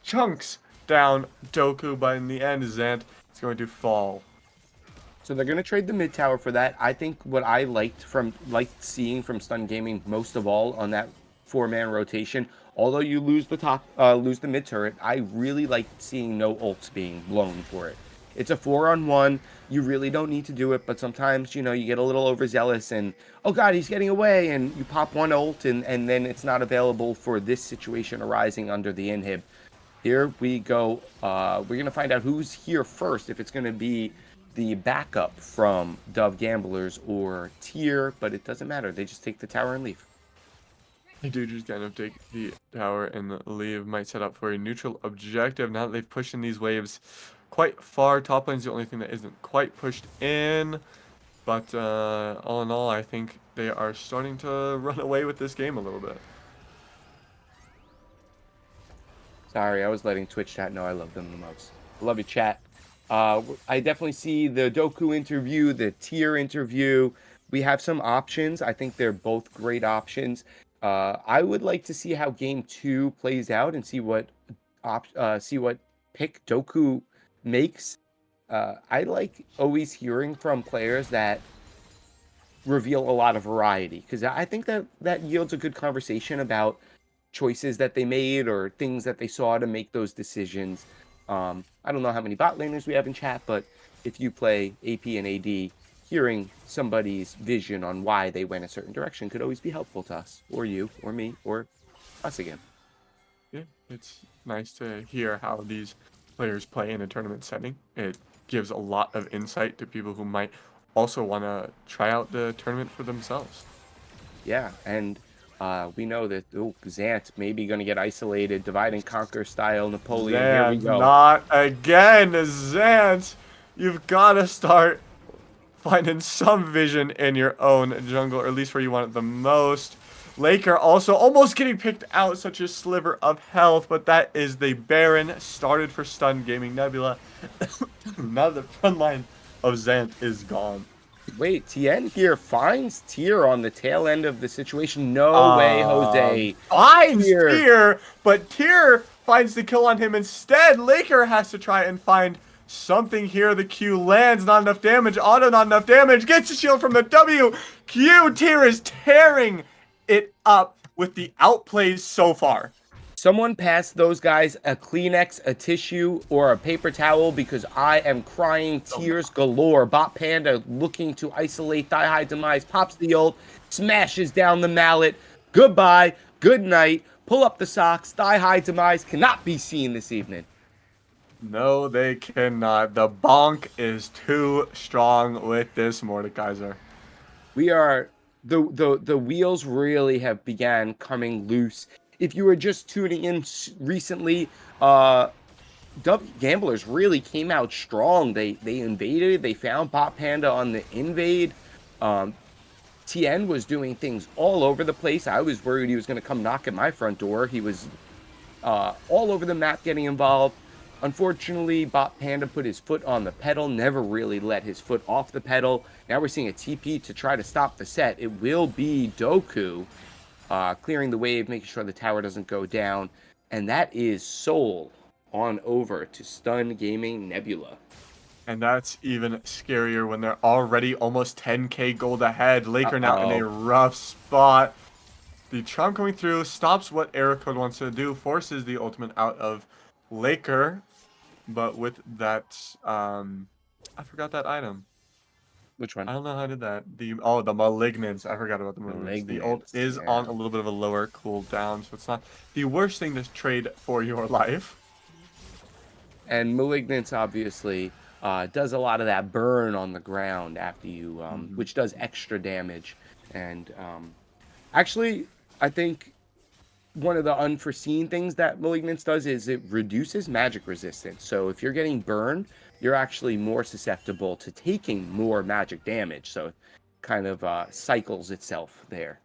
chunks down Doku, but in the end, Zant is going to fall. So they're going to trade the mid tower for that. I think what I liked seeing from Stun Gaming most of all on that 4-man rotation, although you lose the mid turret, I really liked seeing no ults being blown for it. It's a 4-on-1. You really don't need to do it, but sometimes, you get a little overzealous and, oh god, he's getting away, and you pop one ult, and then it's not available for this situation arising under the inhib. Here we go. We're going to find out who's here first, if it's going to be the backup from DoV Gamblers or Tier, but it doesn't matter. They just take the tower and leave. They do just kind of take the tower and leave. Might set up for a neutral objective. Now that they've pushed in these waves quite far. Top lane's the only thing that isn't quite pushed in. But all in all, I think they are starting to run away with this game a little bit. Sorry, I was letting Twitch chat know I love them the most. I love you, chat. I definitely see the Doku interview, the Tier interview. We have some options. I think they're both great options. I would like to see how game 2 plays out and see what pick Doku makes. I like always hearing from players that reveal a lot of variety, because I think that yields a good conversation about choices that they made or things that they saw to make those decisions. I don't know how many bot laners we have in chat, but if you play AP and AD, hearing somebody's vision on why they went a certain direction could always be helpful to us, or you, or me, or us again. Yeah, it's nice to hear how these players play in a tournament setting. It gives a lot of insight to people who might also want to try out the tournament for themselves. Yeah, and we know that Zant may be going to get isolated, divide and conquer style Napoleon. Zant, Here we go. not again, Zant. You've got to start finding some vision in your own jungle, or at least where you want it the most. Laker also almost getting picked out, such a sliver of health, but that is the Baron started for Stun Gaming Nebula. Now the front line of Zant is gone. Wait, Tien here finds Tier on the tail end of the situation. No way, Jose. Finds Tier, but Tier finds the kill on him instead. Laker has to try and find something here. The Q lands, not enough damage. Auto, not enough damage. Gets the shield from the W. Q, Tier is tearing it up with the outplays so far. Someone pass those guys a Kleenex, a tissue, or a paper towel, because I am crying tears galore. Bot Panda looking to isolate Thigh High Demise, pops the ult, smashes down the mallet. Goodbye, good night, pull up the socks. Thigh High Demise cannot be seen this evening. No, they cannot. The bonk is too strong with this Mordekaiser. We are the wheels really have began coming loose. If you were just tuning in recently, DoV Gamblers really came out strong. They invaded. They found Bot Panda on the invade. Tien was doing things all over the place. I was worried he was going to come knock at my front door. He was all over the map getting involved. Unfortunately, Bot Panda put his foot on the pedal, never really let his foot off the pedal. Now we're seeing a TP to try to stop the set. It will be Doku clearing the wave, making sure the tower doesn't go down. And that is Soul on over to Stun Gaming Nebula. And that's even scarier when they're already almost 10k gold ahead. Laker now in a rough spot. The charm coming through stops what Error Code wants to do, forces the ultimate out of Laker. But with that, I forgot that item. Which one? I don't know how I did that. The Malignance. I forgot about the Malignance. The ult is on a little bit of a lower cooldown, so it's not the worst thing to trade for your life. And Malignance obviously does a lot of that burn on the ground after you, which does extra damage. And actually, I think one of the unforeseen things that Malignance does is it reduces magic resistance. So if you're getting burned, you're actually more susceptible to taking more magic damage. So it kind of cycles itself there.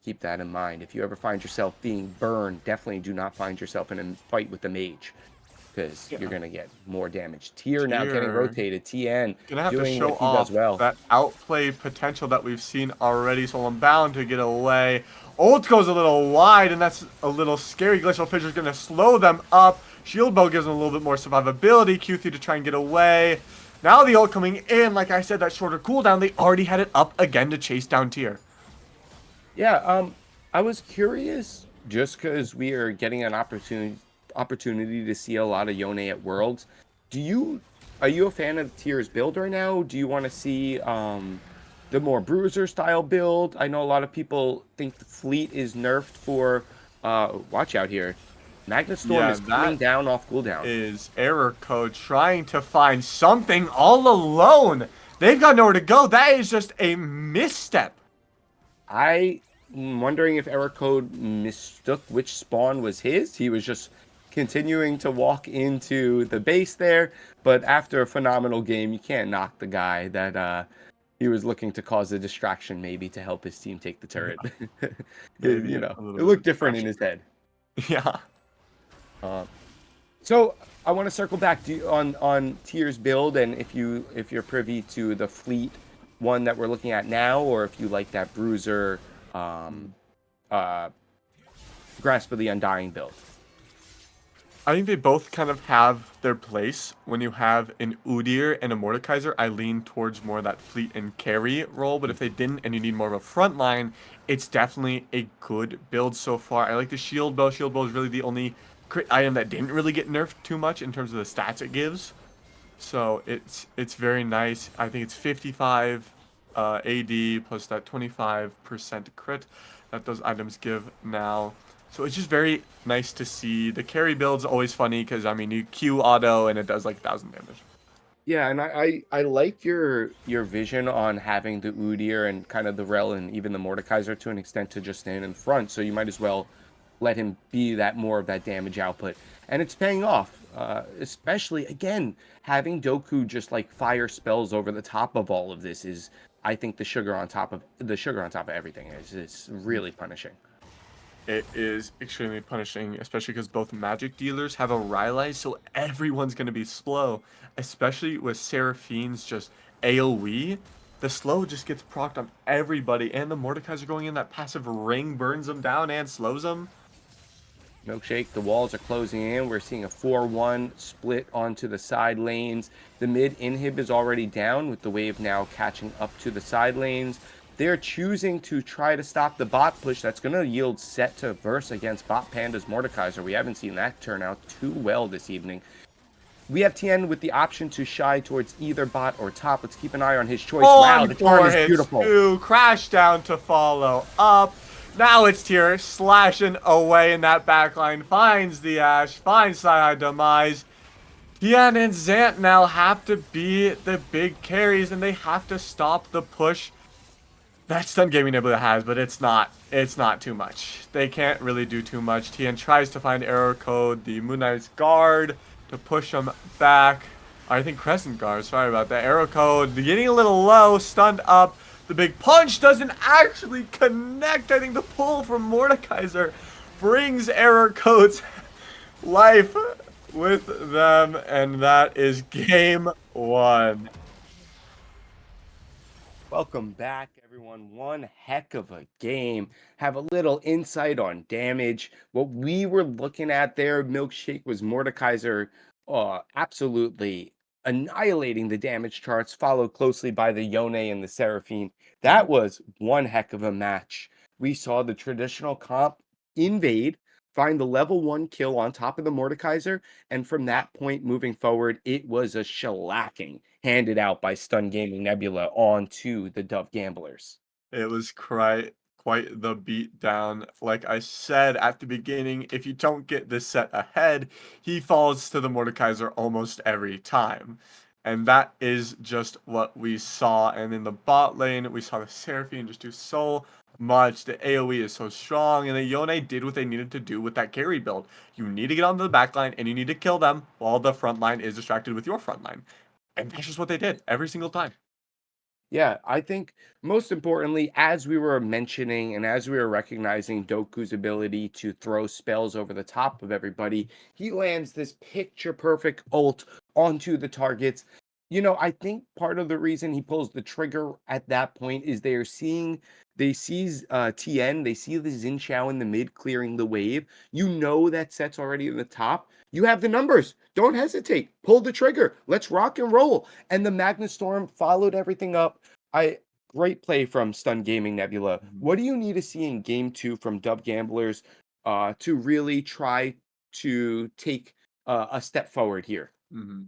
Keep that in mind. If you ever find yourself being burned, definitely do not find yourself in a fight with the mage. because you're Yeah. going to get more damage. Tier now getting Tier. rotated. TN Gonna have to doing what show he does off well. that outplay potential that we've seen already, so I'm bound to get away. Ult goes a little wide, and that's a little scary. Glacial Fissure's gonna slow them up. Shield Bow gives them a little bit more survivability. Q3 to try and get away. Now the ult coming in, like I said, that shorter cooldown, they already had it up again to chase down Tier. Yeah, I was curious just because we are getting an opportunity to see a lot of Yone at Worlds. Do you Are you a fan of Tier's build right now? Do you want to see the more bruiser style build? I know a lot of people think the fleet is nerfed for watch out here. Magnet Storm Yeah, is coming that down off cooldown. is Error Code trying to find something all alone. They've got nowhere to go. That is just a misstep. I'm wondering if Error Code mistook which spawn was his. He was just continuing to walk into the base there, but after a phenomenal game, you can't knock the guy that he was looking to cause a distraction maybe to help his team take the turret. Maybe You a know, little it bit of looked different in distraction. his head. Yeah. Um, so I want to circle back on Tier's build, and if you're privy to the fleet one that we're looking at now, or if you like that bruiser um, uh, Grasp of the Undying build. I think they both kind of have their place. When you have an Udyr and a Mordekaiser, I lean towards more that fleet and carry role. But if they didn't and you need more of a front line, it's definitely a good build so far. I like the Shield Bow. Shield Bow is really the only crit item that didn't really get nerfed too much in terms of the stats it gives. So it's very nice. I think it's 55 AD plus that 25% crit that those items give now. So it's just very nice to see. The carry build's always funny because, I mean, you Q auto and it does like 1,000 damage. Yeah, and I like your vision on having the Udyr and kind of the Rel and even the Mordekaiser to an extent to just stand in front. So you might as well let him be that more of that damage output, and it's paying off. Especially again having Doku just like fire spells over the top of all of this is, I think, the sugar on top of everything. It's really punishing. It is extremely punishing, especially because both magic dealers have a Rylai, so everyone's going to be slow. Especially with Seraphine's just AoE. The slow just gets procced on everybody, and the Mordekaiser going in, that passive ring burns them down and slows them. Milkshake, the walls are closing in. We're seeing a 4-1 split onto the side lanes. The mid inhib is already down, with the wave now catching up to the side lanes. They're choosing to try to stop the bot push. That's going to yield set to verse against Bot Panda's Mordekaiser. We haven't seen that turn out too well this evening. We have Tien with the option to shy towards either bot or top. Let's keep an eye on his choice. Wow, On the charm four is hits, beautiful. two, crash down to follow up. Now it's Tier slashing away in that backline. Finds the Ash, finds Sci Demise. Tian and Zant now have to be the big carries, and they have to stop the push that Stun Gaming Nebula has, but it's not too much. They can't really do too much. Tian tries to find error code, the Moon Knight's guard to push him back. I think Crescent Guard, sorry about that. Arrow code getting a little low, stunned up. The big punch doesn't actually connect. I think the pull from Mordekaiser brings error code's life with them, and that is game one. Welcome back, everyone. One heck of a game. Have a little insight on damage. What we were looking at there, Milkshake, was Mordekaiser absolutely annihilating the damage charts, followed closely by the Yone and the Seraphine. That was one heck of a match. We saw the traditional comp invade, find the level 1 kill on top of the Mordekaiser, and from that point moving forward, it was a shellacking handed out by Stun Gaming Nebula onto the DoV Gamblers. It was quite the beat down. Like I said at the beginning, if you don't get this set ahead, he falls to the Mordekaiser almost every time. And that is just what we saw. And in the bot lane, we saw the Seraphine just do so much. The AoE is so strong, and the Yone did what they needed to do with that carry build. You need to get onto the back line, and you need to kill them while the front line is distracted with your front line. And that's just what they did every single time. Yeah, I think most importantly, as we were mentioning and as we were recognizing Doku's ability to throw spells over the top of everybody, he lands this picture perfect ult onto the targets. I think part of the reason he pulls the trigger at that point is they sees TN, they see the Xin Shao in the mid clearing the wave. That set's already in the top. You have the numbers. Don't hesitate. Pull the trigger. Let's rock and roll. And the Magnus Storm followed everything up. I Great play from Stun Gaming Nebula. Mhm. What do you need to see in game two from Dub Gamblers to really try to take a step forward here? Mhm.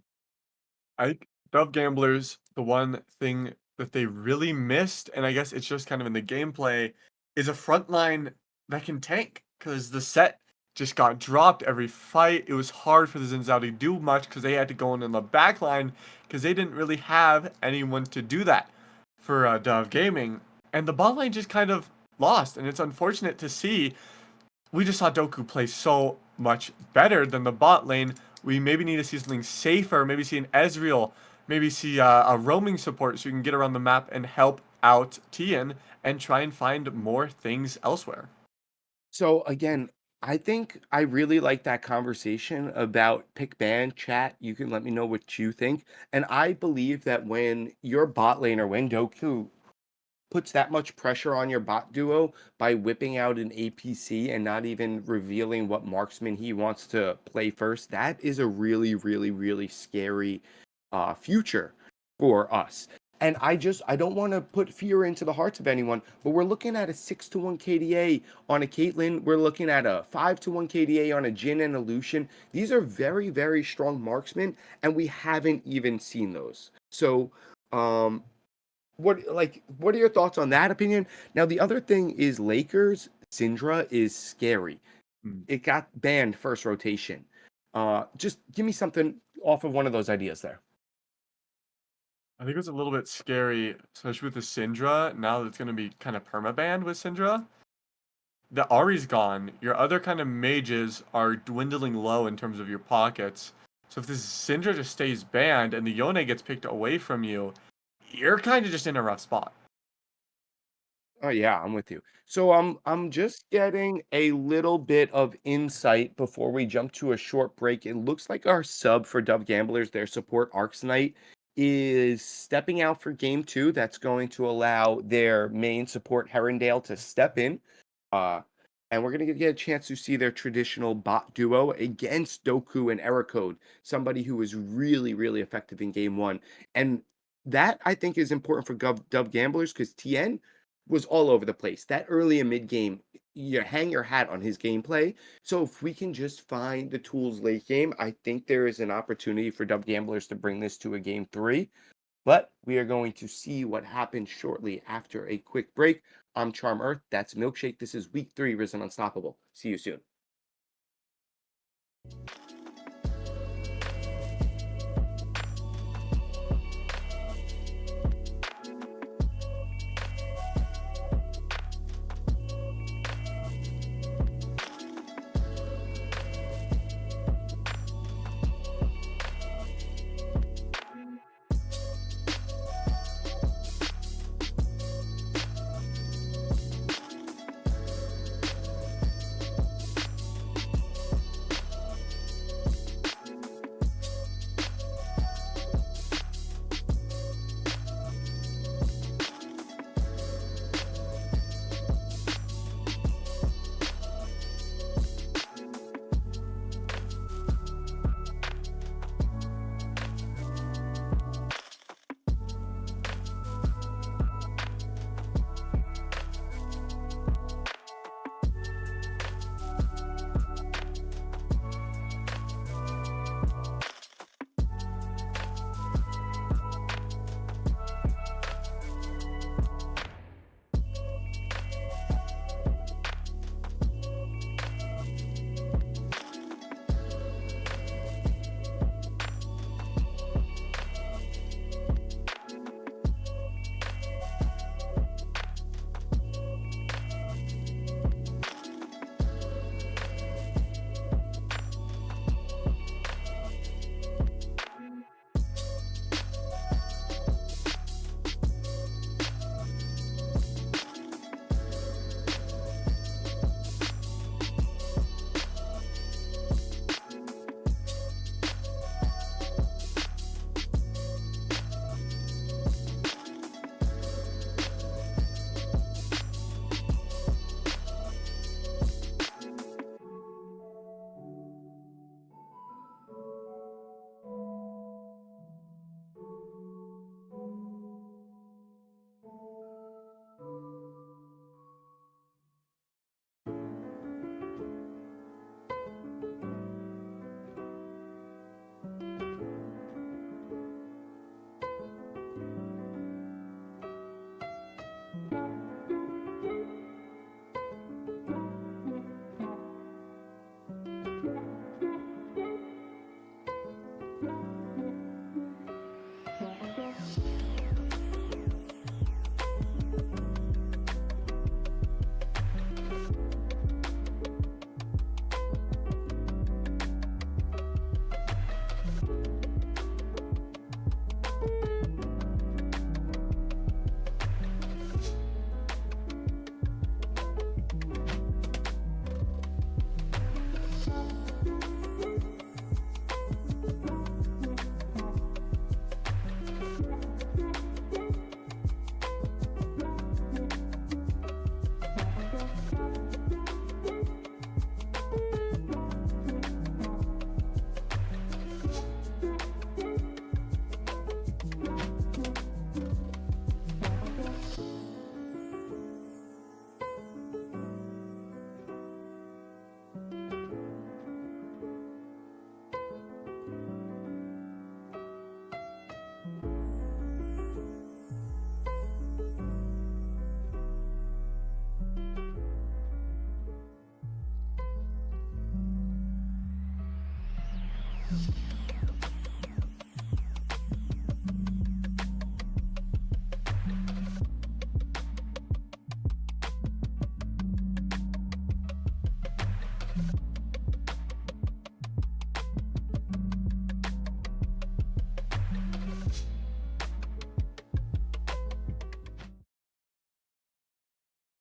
I think DoV Gamblers, the one thing that they really missed, and I guess it's just kind of in the gameplay, is a front line that can tank. Because the set just got dropped every fight. It was hard for the Zinzao to do much because they had to go in the back line because they didn't really have anyone to do that for DoV Gaming. And the bot lane just kind of lost, and it's unfortunate to see. We just saw Doku play so much better than the bot lane. We maybe need to see something safer. Maybe see an Ezreal. Maybe see a roaming support so you can get around the map and help out Tian and try and find more things elsewhere. So again, I think I really like that conversation about pick ban chat. You can let me know what you think. And I believe that when your bot lane or when Doku puts that much pressure on your bot duo by whipping out an APC and not even revealing what marksman he wants to play first, that is a really, really, really scary future for us. And I don't want to put fear into the hearts of anyone, but we're looking at a 6-1 KDA on a Caitlyn. We're looking at a 5-1 KDA on a Jin and a Lucian. These are very, very strong marksmen, and we haven't even seen those. So, what are your thoughts on that opinion? Now, the other thing is Lakers Syndra is scary. Hmm. It got banned first rotation. Just give me something off of one of those ideas there. I think it was a little bit scary, especially with the Syndra. Now that it's going to be kind of permabanned with Syndra. The Ari's gone. Your other kind of mages are dwindling low in terms of your pockets. So if this Syndra just stays banned and the Yone gets picked away from you, you're kind of just in a rough spot. Oh yeah, I'm with you. So I'm just getting a little bit of insight before we jump to a short break. It looks like our sub for Dove Gamblers, their support Arcs Knight, is stepping out for game two. That's going to allow their main support Herondale to step in. Uh, and we're gonna get a chance to see their traditional bot duo against Doku and Ericode, somebody who was really, really effective in game one. And that I think is important for Dub Gamblers because TN was all over the place. That early and mid game, you hang your hat on his gameplay. So if we can just find the tools late game, I think there is an opportunity for Dub Gamblers to bring this to a game three. But we are going to see what happens shortly after a quick break. I'm Charm Earth. That's Milkshake. This is week three, Risen Unstoppable. See you soon.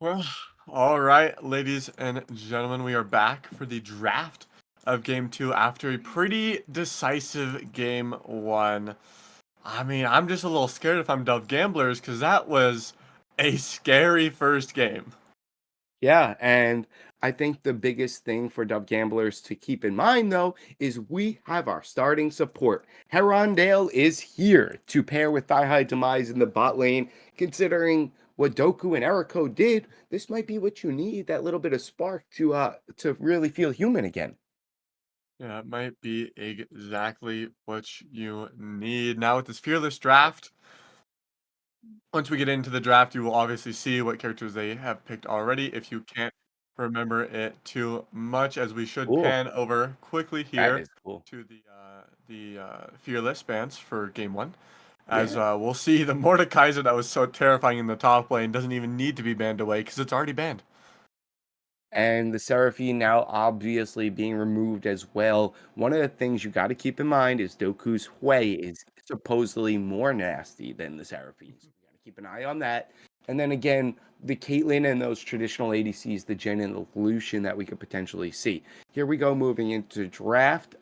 Well, all right, ladies and gentlemen, we are back for the draft of game two after a pretty decisive game one. I mean, I'm just a little scared if I'm Dove Gamblers because that was a scary first game. Yeah, and I think the biggest thing for Dove Gamblers to keep in mind, though, is we have our starting support. Herondale is here to pair with Thigh High Demise in the bot lane. Considering what Doku and Eriko did, this might be what you need, that little bit of spark to really feel human again. Yeah, it might be exactly what you need. Now with this fearless draft, once we get into the draft, you will obviously see what characters they have picked already. If you can't remember it too much, as we should Cool. pan over quickly That here is cool. to the fearless bans for game one, as Yeah. we'll see the Mordekaiser that was so terrifying in the top lane doesn't even need to be banned away because it's already banned. And the Seraphine now obviously being removed as well. One of the things you got to keep in mind is Doku's Hui is supposedly more nasty than the Seraphine. So we got to keep an eye on that. And then again, the Caitlyn and those traditional ADCs, the Gen and evolution that we could potentially see. Here we go, moving into draft.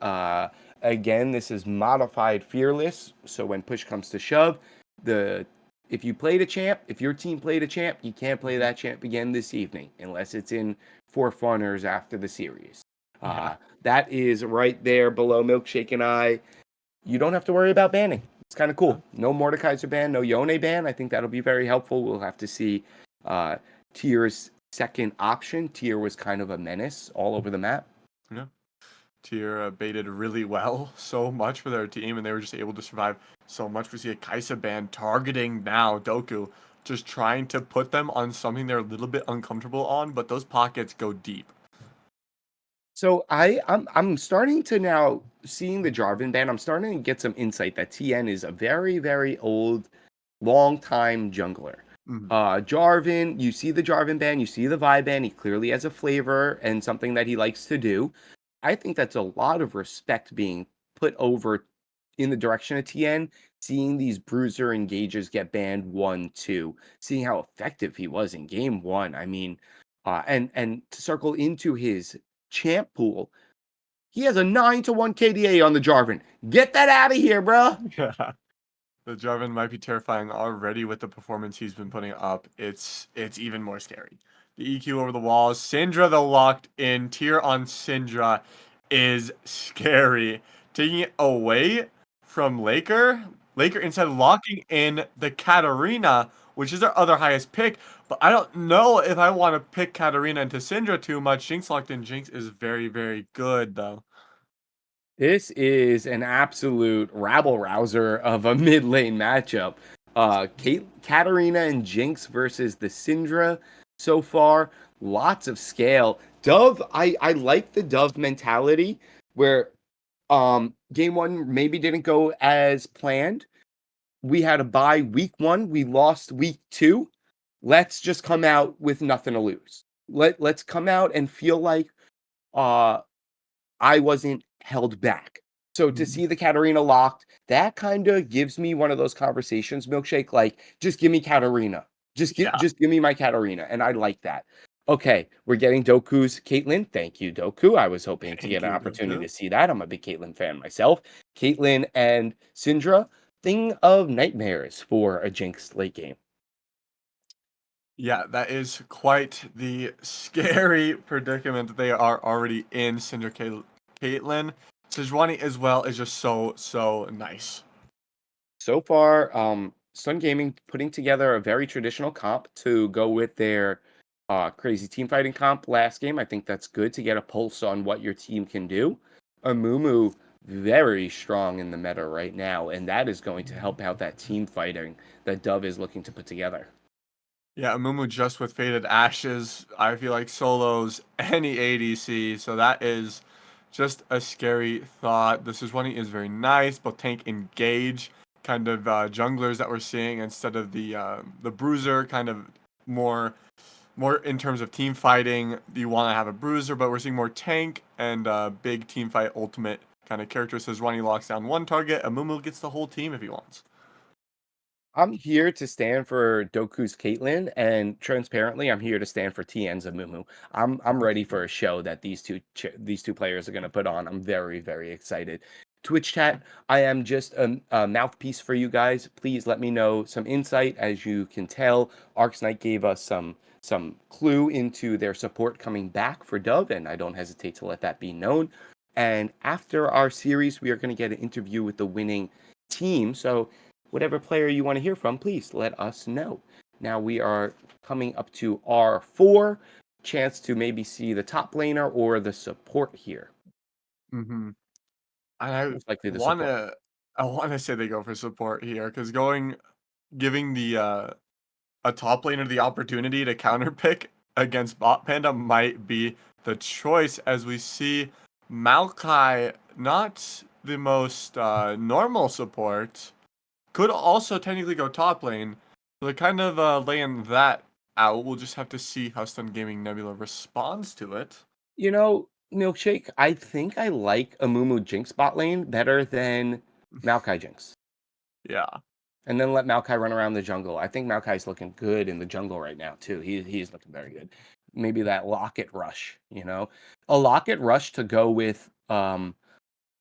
Again, this is modified fearless. So when push comes to shove, the if you played a champ, if your team played a champ, you can't play Mhm. that champ again this evening unless it's in for funners after the series. Yeah. That is right there below Milkshake and I. You don't have to worry about banning. It's kind of Yeah. cool. No Mordekaiser ban, no Yone ban. I think that'll be very helpful. We'll have to see uh, Tier's second option. Tier was kind of a menace all over the map. Yeah. Tier baited really well, so much for their team, and they were just able to survive so much. We see a Kaisa band targeting now Doku, just trying to put them on something they're a little bit uncomfortable on, but those pockets go deep. So I'm starting to now seeing the Jarvan ban. I'm starting to get some insight that TN is a very old, long time jungler. Mhm. Jarvan, you see the Jarvan ban, you see the Vi ban. He clearly has a flavor and something that he likes to do. I think that's a lot of respect being put over in the direction of TN. Seeing these bruiser engages get banned 1-2, seeing how effective he was in game one. I mean, and to circle into his champ pool. He has a 9-1 KDA on the Jarvan. Get that out of here, bro. Yeah. The Jarvan might be terrifying already with the performance he's been putting up. It's even more scary. The EQ over the walls. Syndra, the locked in. Tier on Syndra is scary. Taking it away from Laker. Laker instead locking in the Katarina, which is their other highest pick. But I don't know if I want to pick Katarina into Syndra too much. Jinx locked in. Jinx is very good, though. This is an absolute rabble rouser of a mid lane matchup. Katarina and Jinx versus the Syndra so far. Lots of scale. Dove, I like the Dove mentality where game one maybe didn't go as planned. We had a bye week one, we lost week two. Let's just come out with nothing to lose. Let's come out and feel like uh I wasn't held back. So to Mhm. see the Katarina locked, that kind of gives me one of those conversations, Milkshake, like, just give me Katarina. Yeah. Just give me my Katarina. And I like that. Okay, we're getting Doku's Caitlyn. Thank you, Doku. I was hoping to get Thank an you, opportunity Goku. to see that. I'm a big Caitlyn fan myself. Caitlyn and Syndra, thing of nightmares for a Jinx late game. Yeah, that is quite the scary predicament that they are already in. Cinder Caitlyn. Sejuani as well is just so nice. So far, Sun Gaming putting together a very traditional comp to go with their crazy team fighting comp last game. I think that's good to get a pulse on what your team can do. Amumu very strong in the meta right now, and that is going to help out that team fighting that Dove is looking to put together. Yeah, Amumu just with Faded Ashes. I feel like solos any ADC, so that is just a scary thought. This is one is very nice, both tank engage kind of junglers that we're seeing instead of the bruiser kind of more more in terms of team fighting. You want to have a bruiser, but we're seeing more tank and big team fight ultimate kind of character. Says Ronnie locks down one target, Amumu gets the whole team if he wants. I'm here to stand for Doku's Caitlyn, and transparently, I'm here to stand for TN's Amumu. I'm ready for a show that these two players are going to put on. I'm very very excited. Twitch chat, I am just a mouthpiece for you guys. Please let me know some insight. As you can tell, Arcs Knight gave us some clue into their support coming back for DoV, and I don't hesitate to let that be known. And after our series, we are going to get an interview with the winning team. So whatever player you want to hear from, please let us know. Now we are coming up to R4, chance to maybe see the top laner or the support here. Mm-hmm. I Most likely the support. wanna I wanna say they go for support here because giving the a top laner the opportunity to counter pick against Bot Panda might be the choice as we see Maokai, not the most normal support, could also technically go top lane. So they're kind of laying that out. We'll just have to see how Stun Gaming Nebula responds to it. You know, Milkshake, I think I like Amumu Jinx bot lane better than Maokai Jinx. Yeah. And then let Maokai run around the jungle. I think Maokai's looking good in the jungle right now, too. He's looking very good. Maybe that Locket Rush, you know? A Locket Rush to go with a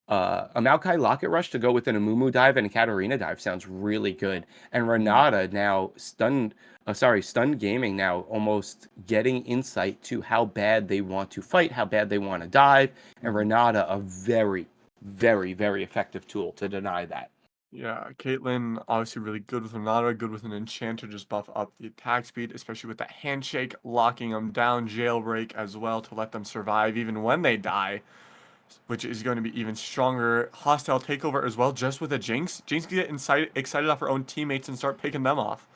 Maokai Locket Rush to go with an Amumu dive and a Katarina dive sounds really good. And Mm, Renata now stunned gaming now almost getting insight to how bad they want to fight, how bad they want to dive, and mhm. Renata a very, very, very effective tool to deny that. Yeah, Caitlyn obviously really good with Renata, good with an enchanter, just buff up the attack speed, especially with that handshake, locking them down, jailbreak as well to let them survive even when they die, which is going to be even stronger. Hostile takeover as well, just with a Jinx. Jinx can get excited off her own teammates and start picking them off.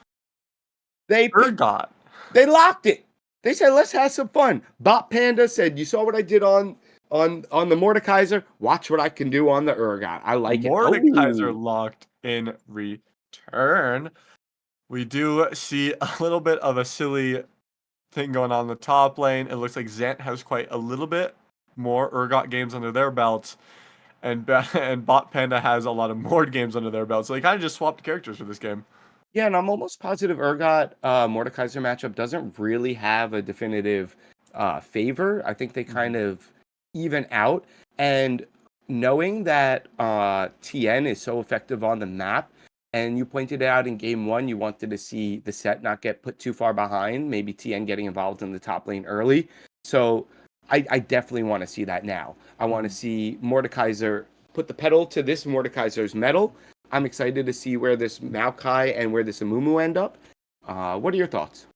They picked Urgot. They locked it. They said, "Let's have some fun." Bot Panda said, "You saw what I did on the Mordekaiser. Watch what I can do on the Urgot. I like it." Mordekaiser Oh, locked in return. We do see a little bit of a silly thing going on in the top lane. It looks like Zant has quite a little bit more Urgot games under their belts, and and Bot Panda has a lot of Mord games under their belts. So they kind of just swapped characters for this game. yeah, and I'm almost positive Urgot Mordekaiser matchup doesn't really have a definitive favor. I think they kind Mhm. of even out. And knowing that TN is so effective on the map, and you pointed out in game one, you wanted to see the set not get put too far behind, maybe TN getting involved in the top lane early. So I definitely want to see that now. I want to Mhm. see Mordekaiser put the pedal to this Mordekaiser's metal. I'm excited to see where this Maokai and where this Amumu end up. What are your thoughts?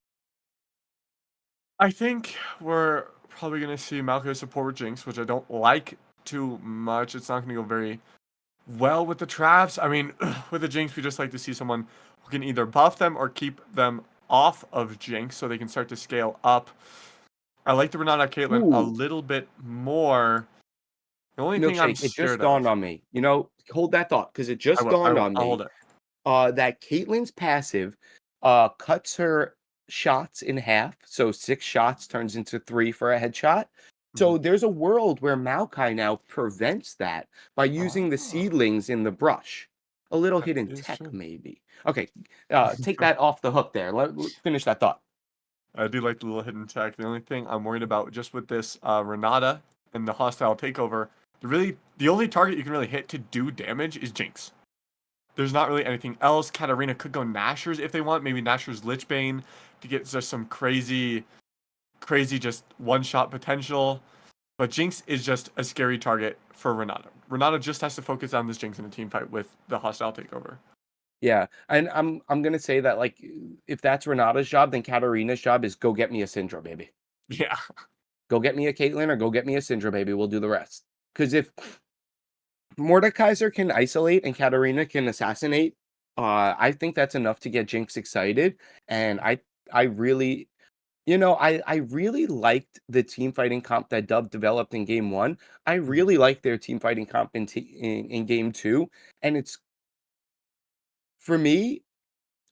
I think we're probably gonna see Malko support with Jinx, which I don't like too much. It's not gonna go very well with the traps. I mean, with the Jinx, we just like to see someone who can either buff them or keep them off of Jinx so they can start to scale up. I like the Renata Caitlyn a Ooh, little bit more. The only thing I'm Milkshake, it just scared dawned of, on me. You know, hold that thought because it just I dawned will, on I'll me hold it. that Caitlyn's passive cuts her shots in half. So 6 shots turns into 3 for a headshot. Mhm. So there's a world where Maokai now prevents that by using the Oh, seedlings in the brush. A little that hidden is tech, true. maybe. Okay, take that off the hook there. Finish that thought. I do like the little hidden tech. The only thing I'm worried about just with this Renata and the hostile takeover, the only target you can really hit to do damage is Jinx. There's not really anything else. Katarina could go Nashor's if they want. Maybe Nashor's Lichbane to get just some crazy just one-shot potential. But Jinx is just a scary target for Renata. Renata just has to focus on this Jinx in a team fight with the hostile takeover. Yeah, and I'm gonna say that like if that's Renata's job, then Katarina's job is go get me a Syndra, baby. Yeah. Go get me a Caitlyn or go get me a Syndra, baby. We'll do the rest. Because if Mordekaiser can isolate and Katarina can assassinate, I think that's enough to get Jinx excited. And I really I really liked the team fighting comp that DoV developed in game 1. I Mhm, really like their team fighting comp in game 2, and it's for me,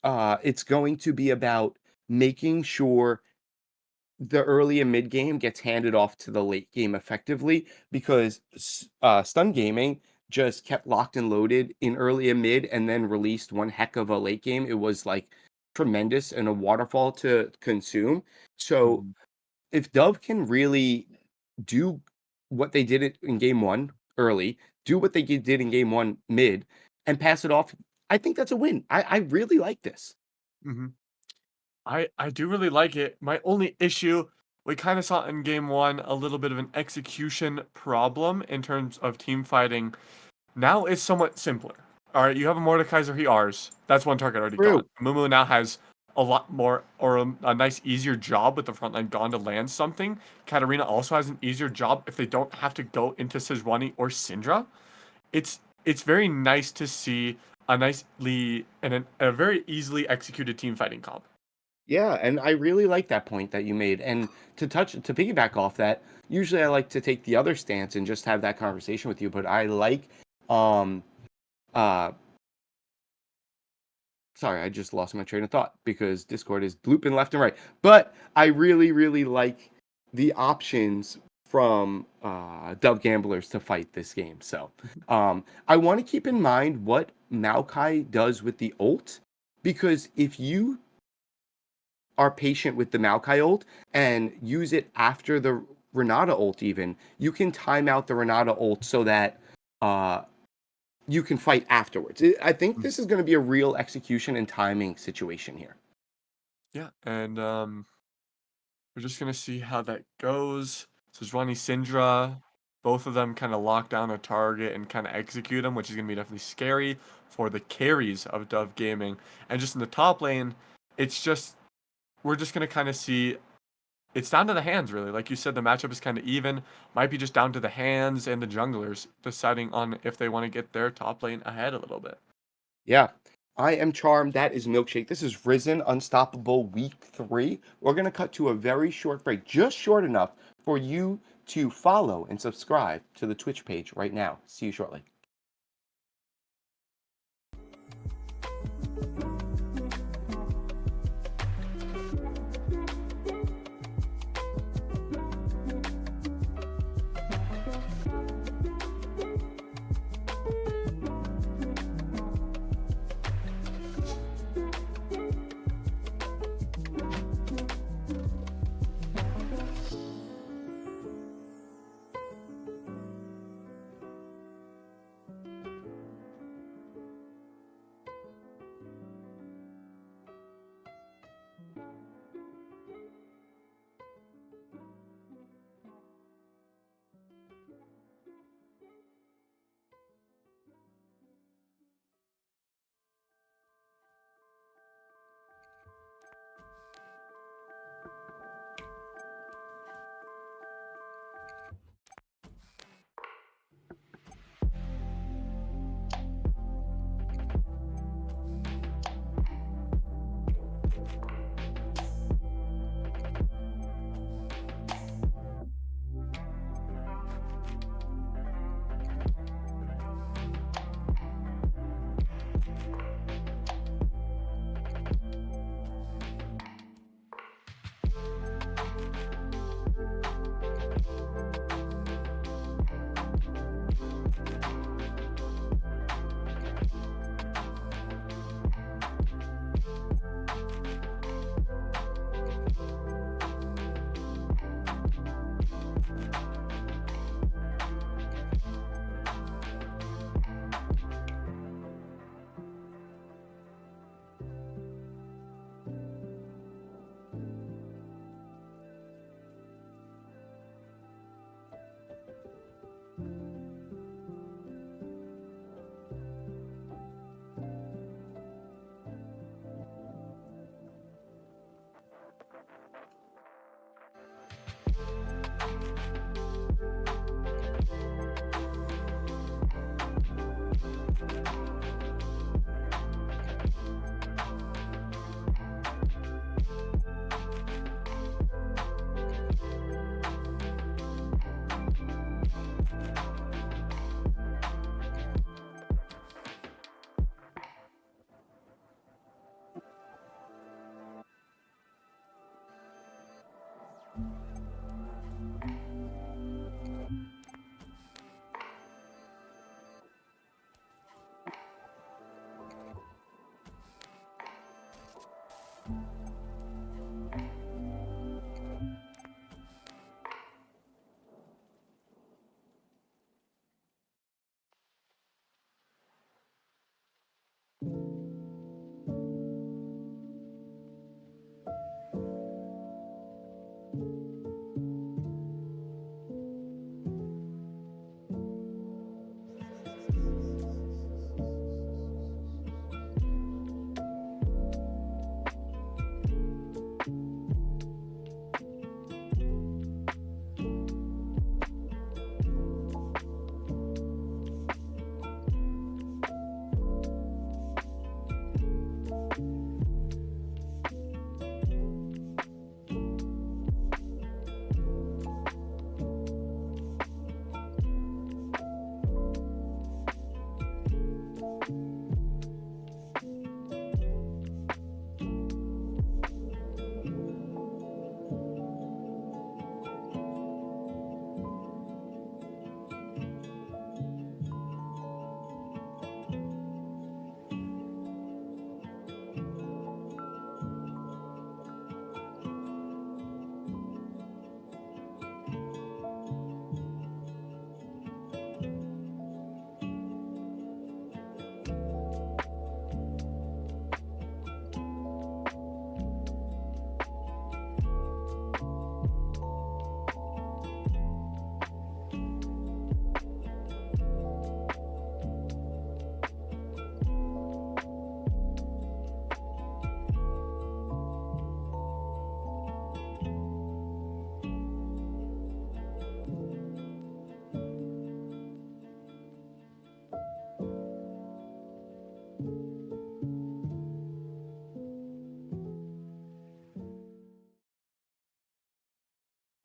it's going to be about making sure the early and mid game gets handed off to the late game effectively because Stun Gaming just kept locked and loaded in early and mid and then released one heck of a late game. It was like tremendous and a waterfall to consume. So mhm, if DoV can really do what they did in game 1 early, do what they did in game 1 mid, and pass it off, I think that's a win. I really like this. mhm. I do really like it. My only issue, we kind of saw in game 1 a little bit of an execution problem in terms of team fighting. Now it's somewhat simpler. All right, you have a Mordekaiser, he R's. That's one target already gone. True. Mumu now has a lot more, or a nice, easier job with the front line gone to land something. Katarina also has an easier job if they don't have to go into Sejuani or Syndra. It's very nice to see a nicely and a very easily executed team fighting comp. Yeah, and I really like that point that you made. And to piggyback off that, usually I like to take the other stance and just have that conversation with you, but I like um uh sorry, I just lost my train of thought because Discord is blooping left and right. But I really, really like the options from DoV Gamblers to fight this game. So I want to keep in mind what Maokai does with the ult, because if you are patient with the Maokai ult and use it after the Renata ult even, you can time out the Renata ult so that uh, you can fight afterwards. I think Mhm. this is going to be a real execution and timing situation here. Yeah, and we're just gonna see how that goes. Sejuani Syndra, both of them kind of lock down a target and kind of execute them, which is gonna be definitely scary for the carries of DoV Gaming. And just in the top lane, it's just we're just gonna kind of see it's down to the hands really. Like you said, the matchup is kind of even. Might be just down to the hands and the junglers deciding on if they want to get their top lane ahead a little bit. Yeah. I am charmed. That is Milkshake. This is Risen Unstoppable Week 3. We're going to cut to a very short break, just short enough for you to follow and subscribe to the Twitch page right now. See you shortly.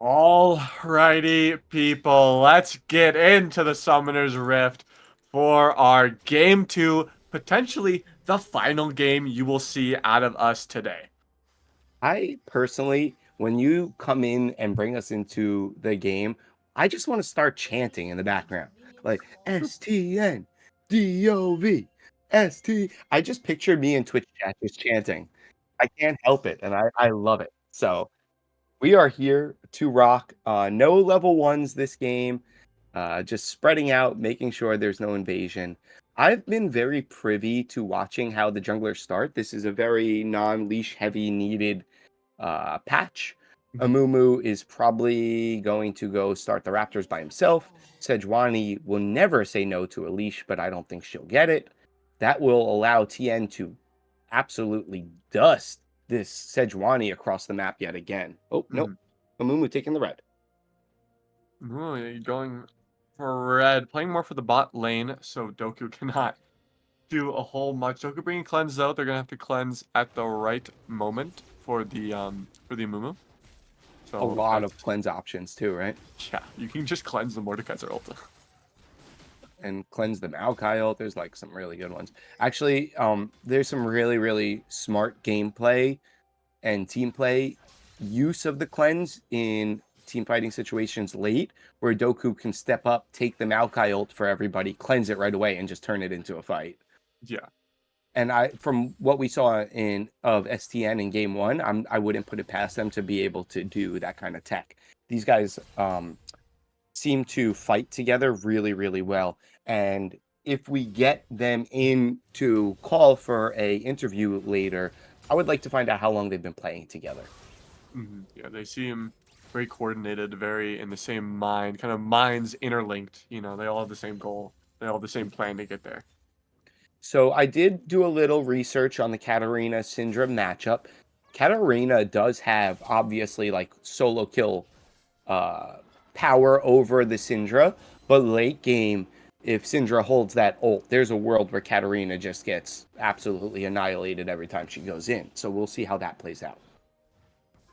Alrighty, people, let's get into the Summoner's Rift for our game 2, potentially the final game you will see out of us today. I personally, when you come in and bring us into the game, I just want to start chanting in the background, like STN, DOV, ST. I just pictured me in Twitch chat just chanting. I can't help it, and I love it. So we are here to rock. No level ones this game. Just spreading out, making sure there's no invasion. I've been very privy to watching how the junglers start. This is a very non-leash heavy needed patch. Mhm. Amumu is probably going to go start the Raptors by himself. Sejuani will never say no to a leash, but I don't think she'll get it. That will allow TN to absolutely dust this Sejuani across the map yet again. Oh, nope. Mhm. Amumu taking the red. Ooh, you're going for red, playing more for the bot lane, so Doku cannot do a whole much. Doku bringing cleanse though. They're gonna have to cleanse at the right moment for the Amumu. A So lot that's of cleanse options too, right? yeah. You can just cleanse the Mordekaiser ult. And cleanse the Maokai ult. There's like some really good ones. Actually, there's some really, really smart gameplay and team play use of the cleanse in team fighting situations late, where Doku can step up, take the Maokai ult for everybody, cleanse it right away, and just turn it into a fight. Yeah. And from what we saw in of STN in game one, I wouldn't put it past them to be able to do that kind of tech. These guys seem to fight together really, really well. And if we get them in to call for a interview later, I would like to find out how long they've been playing together. Yeah, they seem very coordinated, very in the same mind, kind of minds interlinked. You know, they all have the same goal. They all have the same plan to get there. So I did do a little research on the Katarina Syndra matchup. Katarina does have obviously like solo kill uh, power over the Syndra, but late game, if Syndra holds that ult, there's a world where Katarina just gets absolutely annihilated every time she goes in. So we'll see how that plays out.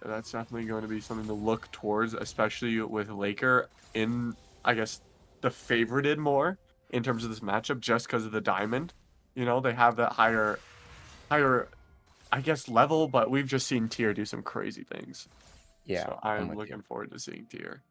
That's definitely going to be something to look towards, especially with Laker in, I guess, the favorited more in terms of this matchup, just because of the diamond. You know, they have that higher, I guess, level, but we've just seen Tier do some crazy things. Yeah, So I I'm am with you. looking forward to seeing Tier.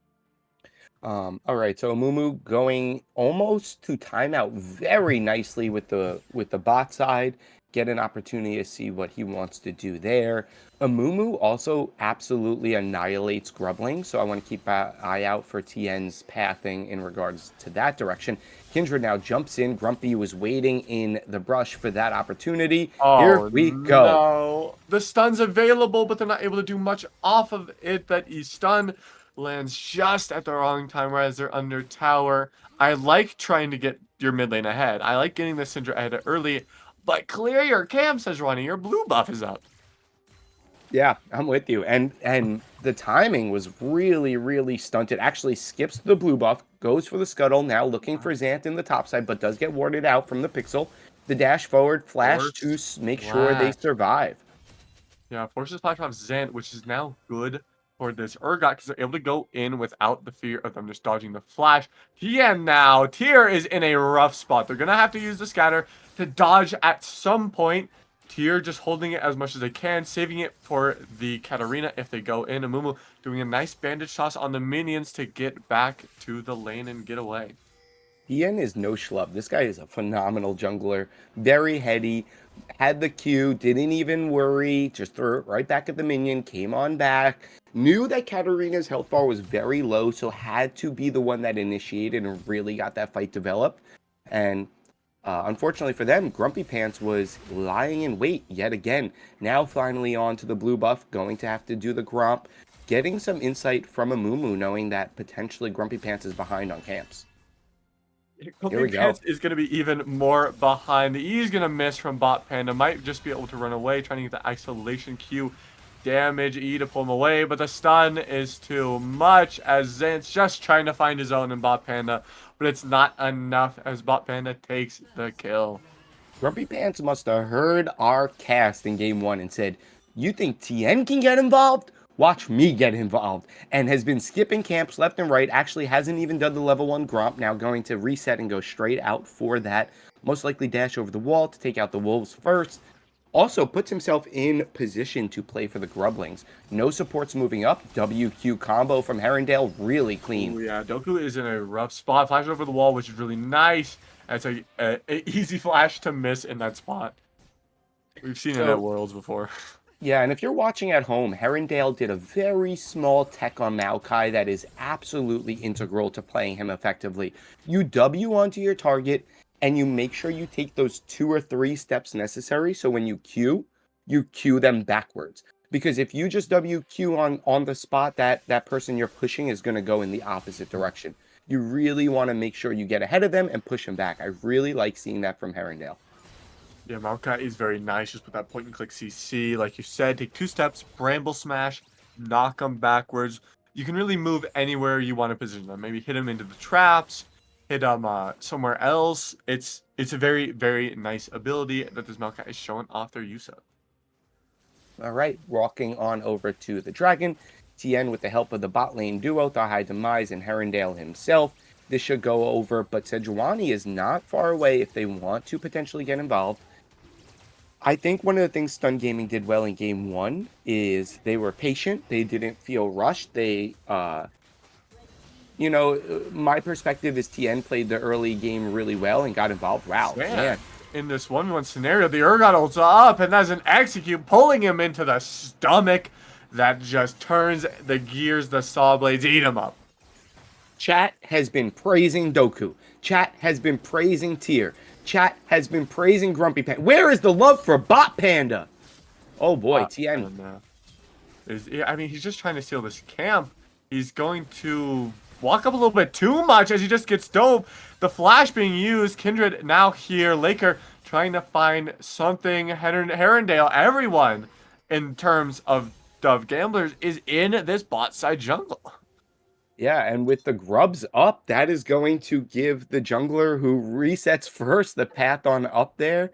All right, so Amumu going almost to timeout very nicely with the bot side. Get an opportunity to see what he wants to do there. Amumu also absolutely annihilates Grubling, so I want to keep an eye out for TN's pathing in regards to that direction. Kindred now jumps in. Grumpy was waiting in the brush for that opportunity. Here Oh we go. no. The stun's available, but they're not able to do much off of it. That E-stun lands just at the wrong time, whereas they're under tower. I like trying to get your mid lane ahead. I like getting the Syndra ahead early, but clear your camp, says Ronnie. Your blue buff is up. Yeah, I'm with you. And the timing was really, really stunted. Actually skips the blue buff, goes for the scuttle, now looking for Xanth in the top side, but does get warded out from the pixel. The dash forward, flash to Force make sure they flash. survive. Yeah, forces flash off Zant, which is now good for this Urgot because they're able to go in without the fear of them just dodging the flash. Tien now. Tyr is in a rough spot. They're going to have to use the scatter to dodge at some point. Tyr just holding it as much as they can, saving it for the Katarina if they go in. Amumu doing a nice bandage toss on the minions to get back to the lane and get away. Ian is no schlub. This guy is a phenomenal jungler. Very heady. Had the Q, didn't even worry. Just threw it right back at the minion. Came on back. Knew that Katarina's health bar was very low, so had to be the one that initiated and really got that fight developed. And unfortunately for them, Grumpy Pants was lying in wait yet again. Now finally on to the blue buff. Going to have to do the Gromp. Getting some insight from Amumu, knowing that potentially Grumpy Pants is behind on camps. Here Grumpy we go. Pants is going to be even more behind. The E is going to miss from Bot Panda. Might just be able to run away, trying to get the isolation Q damage E to pull him away. But the stun is too much as Zant's just trying to find his own in Bot Panda. But it's not enough as Bot Panda takes the kill. Grumpy Pants must have heard our cast in game one and said, "You think TN can get involved? Watch me get involved." And has been skipping camps left and right. Actually hasn't even done the level 1 Gromp. Now going to reset and go straight out for that. Most likely dash over the wall to take out the wolves first. Also puts himself in position to play for the Grublings. No supports moving up. WQ combo from Herondale, really clean. Oh yeah, Doku is in a rough spot. Flash over the wall, which is really nice. It's a easy flash to miss in that spot. We've seen it at So Worlds before. yeah, and if you're watching at home, Herondale did a very small tech on Maokai that is absolutely integral to playing him effectively. You W onto your target, and you make sure you take those 2 or 3 steps necessary. So when you Q them backwards. Because if you just WQ on the spot, that person you're pushing is going to go in the opposite direction. You really want to make sure you get ahead of them and push them back. I really like seeing that from Herondale. Yeah, Maokai is very nice just with that point and click CC. Like you said, take 2 steps, Bramble Smash, knock them backwards. You can really move anywhere you want to position them. Maybe hit them into the traps, hit them somewhere else. It's a very, very nice ability that this Maokai is showing off their use of. All right, walking on over to the Dragon. Tien with the help of the bot lane duo, the High Demise and Herondale himself. This should go over, but Sejuani is not far away if they want to potentially get involved. I think one of the things Stun Gaming did well in game one is they were patient. They didn't feel rushed. My perspective is Tien played the early game really well and got involved. Wow, Yeah. man. In this 1v1 scenario, the Urgot ults up, and that's an execute, pulling him into the stomach. That just turns the gears, the saw blades, eat him up. Chat has been praising Doku. Chat has been praising Tyr. Chat has been praising Grumpy Panda. Where is the love for Bot Panda? Oh boy, Tien. He's just trying to steal this camp. He's going to walk up a little bit too much as he just gets dope. The flash being used. Kindred now here. Laker trying to find something. Herondale, everyone in terms of DoV gamblers is in this bot side jungle. Yeah, and with the grubs up, that is going to give the jungler who resets first the path on up there.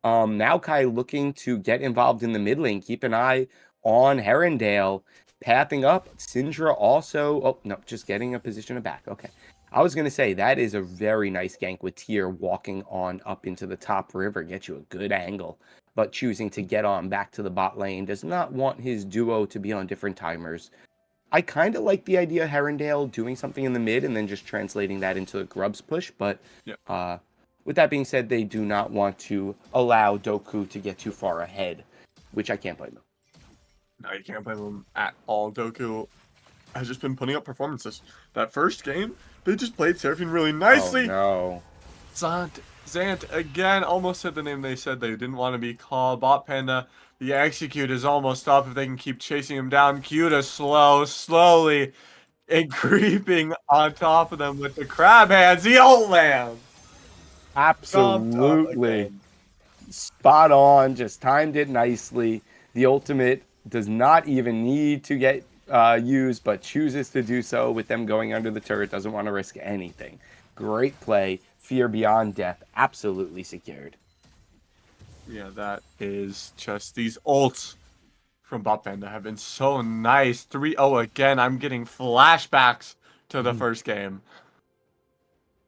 Now Kai looking to get involved in the mid lane. Keep an eye on Herondale pathing up. Syndra also. Oh, no, just getting a position of back. Okay. I was going to say that is a very nice gank with Tyr walking on up into the top river. Get you a good angle. But choosing to get on back to the bot lane. Does not want his duo to be on different timers. I kind of like the idea of Herondale doing something in the mid and then just translating that into a Grubs push. But Yeah. uh, with that being said, they do not want to allow Doku to get too far ahead, which I can't blame them. No, you can't blame them at all. Doku has just been putting up performances. That first game, they just played Seraphine really Oh nicely. no. Zant again almost said the name they said they didn't want to be called. Bot Panda, the execute is almost up if they can keep chasing him down. Cuda slowly and creeping on top of them with the crab hands. The ult land. Jumped up Absolutely. again. Spot on, just timed it nicely. The ultimate does not even need to get used, but chooses to do so with them going under the turret. Doesn't want to risk anything. Great play. Fear beyond death. Absolutely secured. Yeah, that is just these ults from Bot Panda have been so nice. 3-0 again. I'm getting flashbacks to the first game.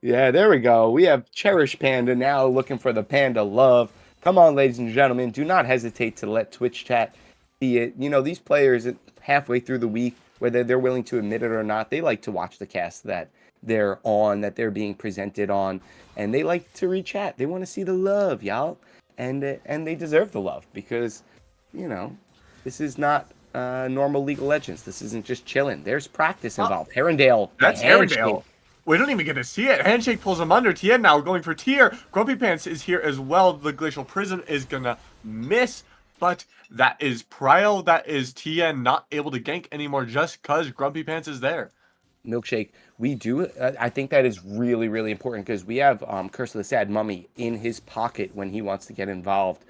Yeah, there we go. We have Cherish Panda now looking for the Panda love. Come on, ladies and gentlemen. Do not hesitate to let Twitch chat see it. You know, these players halfway through the week, whether they're willing to admit it or not, they like to watch the cast that they're on, that they're being presented on, and they like to read chat. They want to see the love, y'all. And they deserve the love because, you know, this is not normal League of Legends. This isn't just chilling. There's practice Oh, involved. Herondale, the that's handshake. Herondale. We don't even get to see it. Handshake pulls him under. Tien now going for Tier. Grumpy Pants is here as well. The Glacial Prison is gonna miss. But that is Prio. That is Tien not able to gank anymore just because Grumpy Pants is there. Milkshake, we do. I think that is really, really important because we have Curse of the Sad Mummy in his pocket when he wants to get involved.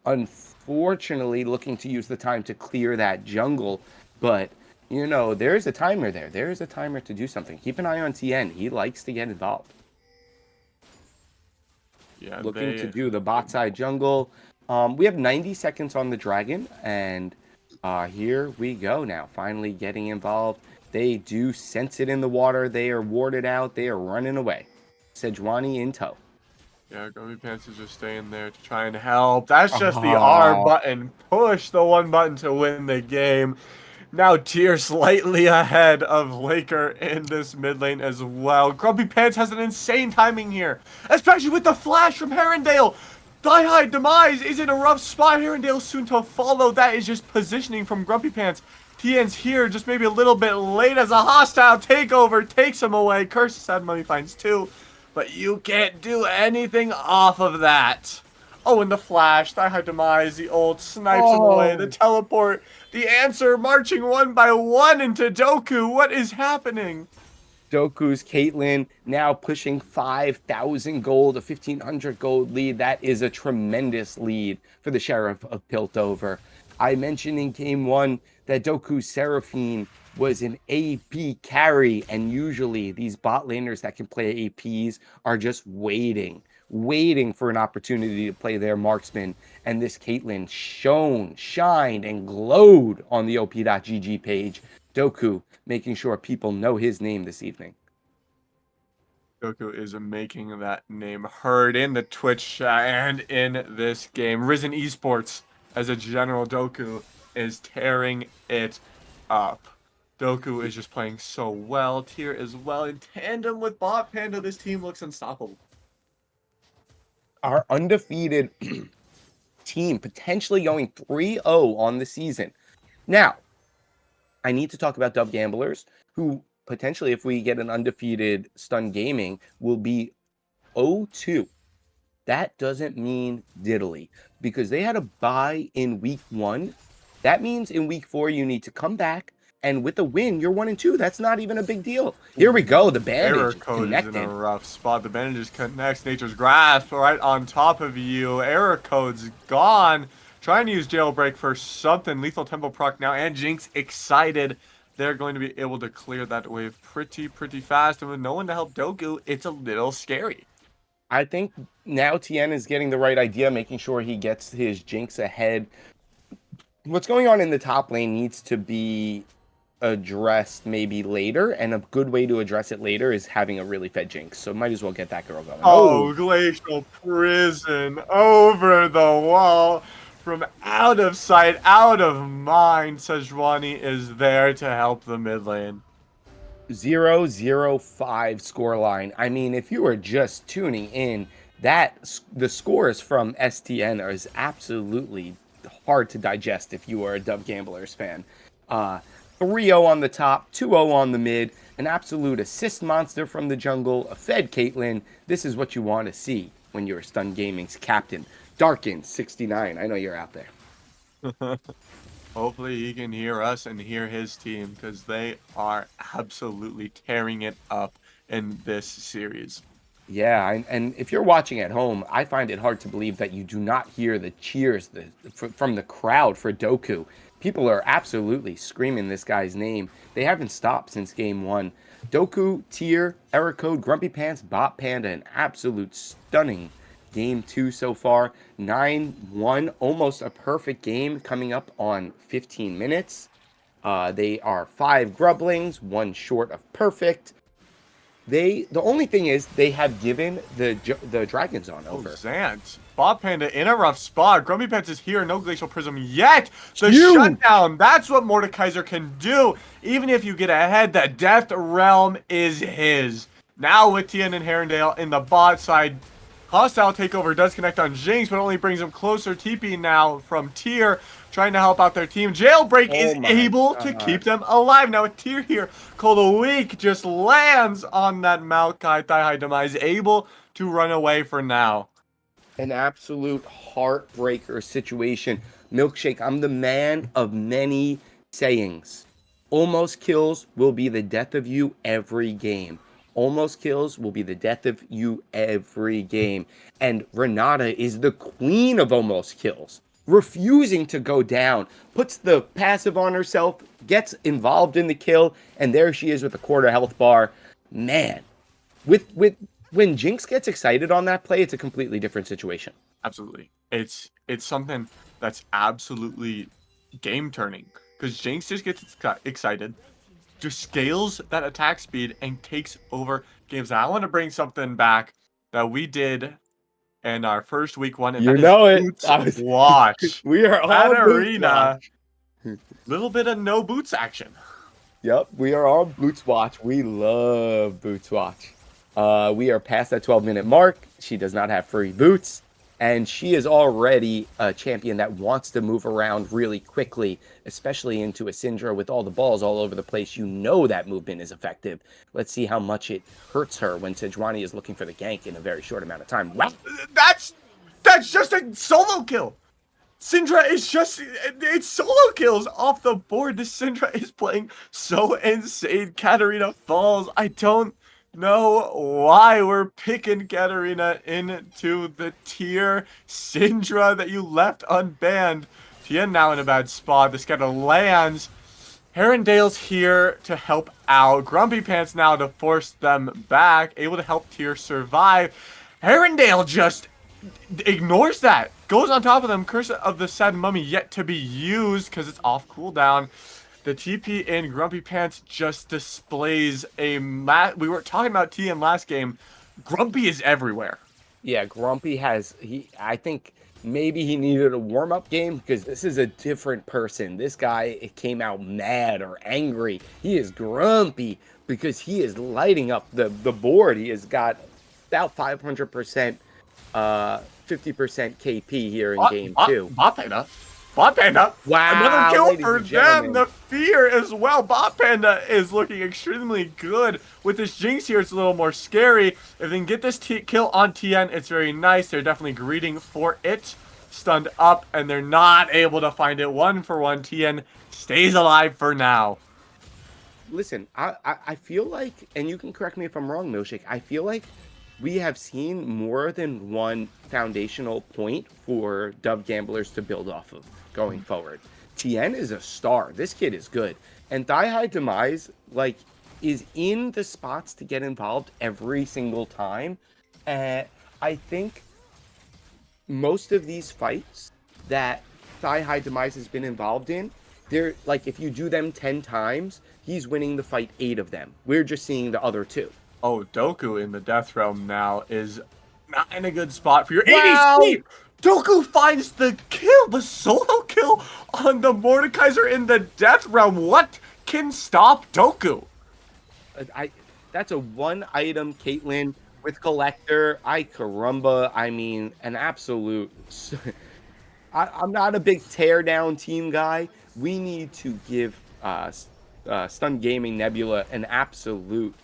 Unfortunately, looking to use the time to clear that jungle, but you know there is a timer there. There is a timer to do something. Keep an eye on TN. He likes to get involved. Yeah, Looking to they. do the bot side jungle. We have 90 seconds on the dragon, and here we go now. Finally getting involved. They do sense it in the water. They are warded out. They are running away. Sejuani in tow. Yeah, Grumpy Pants is just staying there to try and help. That's just the R Oh, button. Push the one button to win the game. Now Tier slightly ahead of Laker in this mid lane as well. Grumpy Pants has an insane timing here, especially with the flash from Herondale. High Demise is in a rough spot. Herondale soon to follow. That is just positioning from Grumpy Pants. TN's here just maybe a little bit late as a hostile takeover takes him away. Curse Sad Mummy finds two, but you can't do anything off of that. Oh, and the flash, High Demise, the ult snipes him away, the oh. teleport, the answer marching one by one into Doku. What is happening? Doku's Caitlyn now pushing 5,000 gold, a 1,500 gold lead. That is a tremendous lead for the Sheriff of Piltover. I mentioned in game one that Doku's Seraphine was an AP carry, and usually these bot laners that can play APs are just waiting for an opportunity to play their marksman. And this Caitlyn shone, shined, and glowed on the op.gg page. Doku making sure people know his name this evening. Doku is making that name heard in the Twitch chat and in this game. Risen Esports, as a general, Doku is tearing it up. Doku is just playing so well. Tier as well. In tandem with Bot Panda, this team looks unstoppable. Our undefeated team potentially going 3-0 on the season. Now, I need to talk about DoV Gamblers, who potentially, if we get an undefeated Stun Gaming, will be 0-2. That doesn't mean diddly because they had a bye in week 1. That means in week 4 you need to come back, and with a win you're 1-2. That's not even a big deal. Here we go. The Error bandage code is in a connected. rough spot. The bandages connects Nature's Grasp right on top of you. Error code's gone. Trying to use Jailbreak for something. Lethal Tempo proc now, and Jinx excited. They're going to be able to clear that wave pretty fast. And with no one to help Doku, it's a little scary. I think now Tien is getting the right idea, making sure he gets his Jinx ahead. What's going on in the top lane needs to be addressed maybe later, and a good way to address it later is having a really fed Jinx. So might as well get that girl going. Oh, Glacial Prison over the wall. from out of sight, out of mind, Sejuani is there to help the mid lane. 0-0-5 scoreline. I mean, if you are just tuning in, the scores from STN is absolutely hard to digest if you are a Dove Gamblers fan. 3-0 on the top, 2-0 on the mid, an absolute assist monster from the jungle, a fed Caitlyn. This is what you want to see when you're Stun Gaming's captain. Darkin69, I know you're out there. Hopefully he can hear us and hear his team, because they are absolutely tearing it up in this series. Yeah, and if you're watching at home, I find it hard to believe that you do not hear the cheers from the crowd for Doku. People are absolutely screaming this guy's name. They haven't stopped since game one. Doku, Tier, Error Code, Grumpy Pants, Bot Panda, an absolute stunning game two so far. 9-1, almost a perfect game coming up on 15 minutes. They are 5 Grublings, 1 short of perfect. The only thing is they have given the Dragon Zone over. Zant. Bob Panda in a rough spot. Grumpy Pants is here. No Glacial Prism yet. The Huge. shutdown. That's what Mordekaiser can do. Even if you get ahead, the Death Realm is his. Now with Tien and Herondale in the bot side. Hostile takeover does connect on Jinx, but only brings him closer. TP now from Tier, trying to help out their team. Jailbreak is able to keep them alive. Now with Tier here, Cold a Week just lands on that Maokai Thigh-High Demise, able to run away for now. An absolute heartbreaker situation. Milkshake, I'm the man of many sayings. Almost kills will be the death of you every game. Almost kills will be the death of you every game. And Renata is the queen of almost kills. Refusing to go down. Puts the passive on herself. Gets involved in the kill. And there she is with a quarter health bar. Man. When Jinx gets excited on that play, it's a completely different situation. Absolutely. It's something that's absolutely game turning. Because Jinx just gets excited, just scales that attack speed and takes over games. Now, I want to bring something back that we did in our first week one, and You that know is it. Boots Watch. We are That on arena, Boots Watch. little bit of no boots action. Yep, we are on Boots Watch. We love Boots Watch. We are past that 12-minute mark. She does not have free boots. And she is already a champion that wants to move around really quickly, especially into a Syndra with all the balls all over the place. You know that movement is effective. Let's see how much it hurts her when Sejuani is looking for the gank in a very short amount of time. Wow. That's just a solo kill. Syndra is just, it's solo kills off the board. This Syndra is playing so insane. Katarina falls. I don't know why we're picking Katarina into the tier. Syndra that you left unbanned. Tien now in a bad spot. The scatter lands. Herondale's here to help out. Grumpy Pants now to force them back. Able to help Tier survive. Herondale just ignores that. Goes on top of them. Curse of the Sad Mummy yet to be used because it's off cooldown. The TP in Grumpy Pants just displays a we were talking about Tien last game. Grumpy is everywhere. Yeah, Grumpy has I think maybe he needed a warm-up game because this is a different person. This guy came out mad or angry. He is grumpy because he is lighting up the board. He has got about 500%, 50% KP here in game two. Bot Panda. Wow. Another kill for them. The fear as well. Bot Panda is looking extremely good. With this Jinx here, it's a little more scary. If they can get this kill on Tien, it's very nice. They're definitely greeting for it. Stunned up, and they're not able to find it 1-for-1. Tien stays alive for now. Listen, I feel like, and you can correct me if I'm wrong, Milkshake, I feel like we have seen more than one foundational point for Dove Gamblers to build off of going forward. Tien is a star. This kid is good. And Thigh-High Demise, like, is in the spots to get involved every single time. And I think most of these fights that Thigh-High Demise has been involved in, they're like, if you do them 10 times, he's winning the fight 8 of them. We're just seeing the other 2. Oh, Doku in the Death Realm now is not in a good spot for your ADC. Doku finds the kill, the solo kill on the Mordekaiser in the death realm. What can stop Doku? I That's a one item Caitlyn with collector. I caramba. I mean, an absolute. I'm not a big tear down team guy. We need to give Stun Gaming Nebula an absolute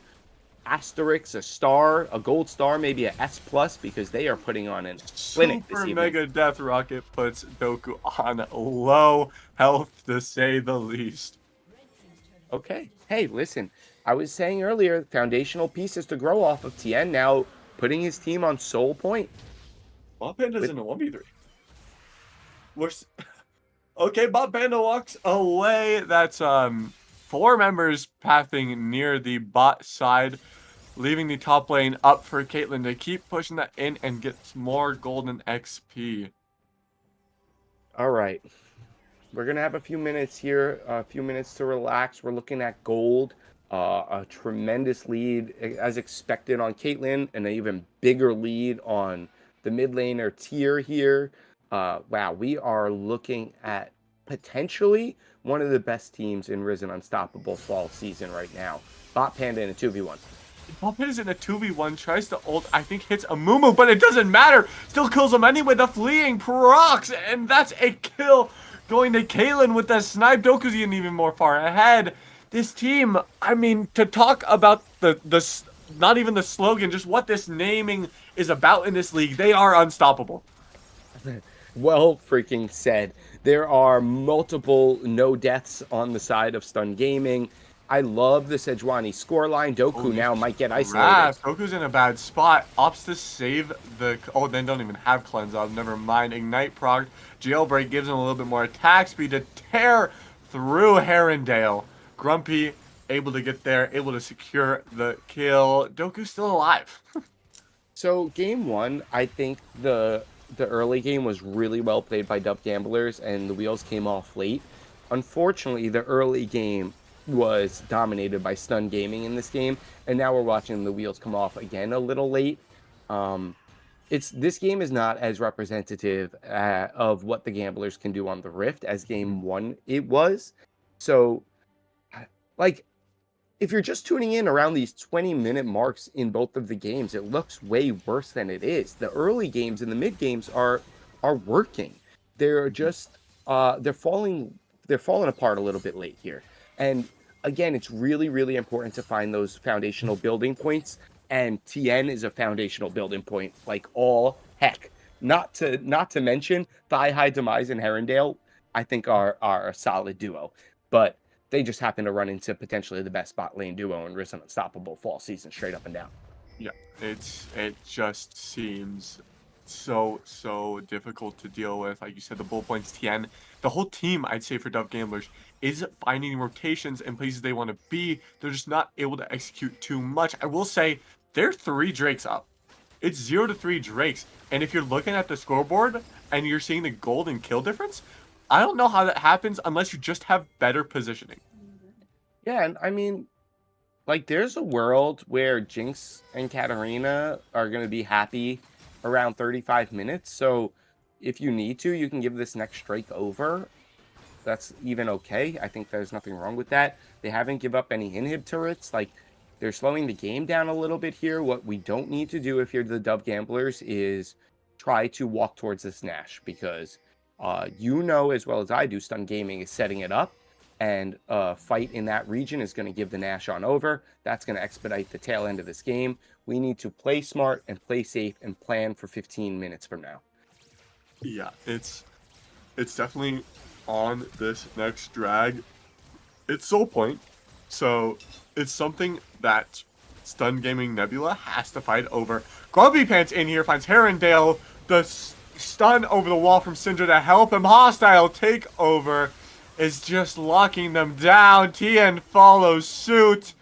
asterisk, a star, a gold star, maybe a S plus, because they are putting on an clinic this Super evening. Mega Death Rocket puts Doku on low health, to say the least. Okay. Hey, listen, I was saying earlier, foundational pieces to grow off of Tien now putting his team on soul point. Bob Panda's With in a 1v3. We're okay, Bob Panda walks away. That's 4 members pathing near the bot side, leaving the top lane up for Caitlyn to keep pushing that in and get more golden XP. All right. We're going to have a few minutes here, a few minutes to relax. We're looking at gold, a tremendous lead as expected on Caitlyn, and an even bigger lead on the mid laner tier here. Wow, we are looking at potentially one of the best teams in Risen Unstoppable fall season right now. Bot Panda in a 2v1. Bob Panda's in a 2v1, tries to ult, I think hits a Mumu, but it doesn't matter. Still kills him anyway. The fleeing procs, and that's a kill going to Caitlyn with the snipe. Doku's even more far ahead. This team, I mean, to talk about the not even the slogan, just what this naming is about in this league, they are unstoppable. Well freaking said. There are multiple no deaths on the side of Stun Gaming. I love the Sejuani scoreline. Doku now might get isolated. Doku's in a bad spot. Opts to save the... Oh, they don't even have cleanse up. Never mind. Ignite proc. Jailbreak gives him a little bit more attack speed to tear through Herondale. Grumpy able to get there, able to secure the kill. Doku's still alive. So game one, I think the early game was really well played by DoV Gamblers, and the wheels came off late. Unfortunately, the early game was dominated by Stun Gaming in this game, and now we're watching the wheels come off again a little late. It's this game is not as representative of what the Gamblers can do on the Rift as game one it was. So, like, if you're just tuning in around these 20-minute marks in both of the games, it looks way worse than it is. The early games and the mid games are working. They're just they're falling apart a little bit late here. And again, it's really important to find those foundational building points. And TN is a foundational building point, like all heck. Not to mention Thigh High Demise and Herondale, I think are a solid duo. But they just happen to run into potentially the best bot lane duo in Risen Unstoppable fall season, straight up and down. Yeah, it just seems so difficult to deal with. Like you said, the bull points, Tien, the whole team, I'd say, for DoV Gamblers is finding rotations in places they want to be. They're just not able to execute too much. I will say they're 3 Drakes up. It's 0 to 3 Drakes, and if you're looking at the scoreboard and you're seeing the gold and kill difference, I don't know how that happens unless you just have better positioning. Yeah, and I mean, like, there's a world where Jinx and Katarina are going to be happy around 35 minutes. So if you need to, you can give this next strike over. That's even okay. I think there's nothing wrong with that. They haven't give up any inhib turrets. Like, they're slowing the game down a little bit here. What we don't need to do if you're the DoV Gamblers is try to walk towards this Nash, because you know as well as I do, Stun Gaming is setting it up, and a fight in that region is going to give the Nash on over. That's going to expedite the tail end of this game. We need to play smart and play safe and plan for 15 minutes from now. Yeah, it's definitely on this next drag. It's Soul Point, so it's something that Stun Gaming Nebula has to fight over. Grumpy Pants in here finds Herondale, the stun over the wall from Syndra to help him. Hostile takeover is just locking them down. Tien follows suit.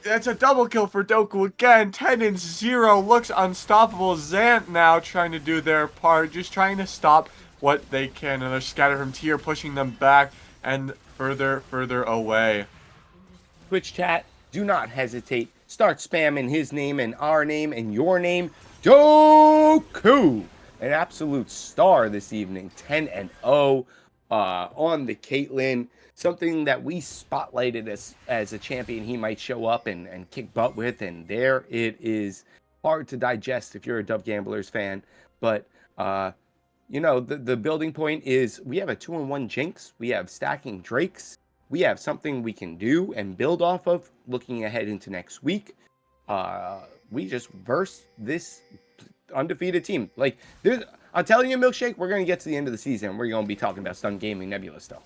That's a double kill for Doku again. 10-0 looks unstoppable. Zant now trying to do their part, just trying to stop what they can, and they're scattered from tier, pushing them back and further away. Twitch chat, do not hesitate. Start spamming his name and our name and your name. Doku! an absolute star this evening, 10-0 on the Caitlyn. Something that we spotlighted as a champion he might show up and kick butt with, and there it is. Hard to digest if you're a DoV Gamblers fan, but the building point is we have a 2-1 Jinx, we have stacking Drakes, we have something we can do and build off of looking ahead into next week. We just verse this undefeated team. Like, I'm telling you, Milkshake, we're gonna get to the end of the season. We're gonna be talking about Stun Gaming Nebula still.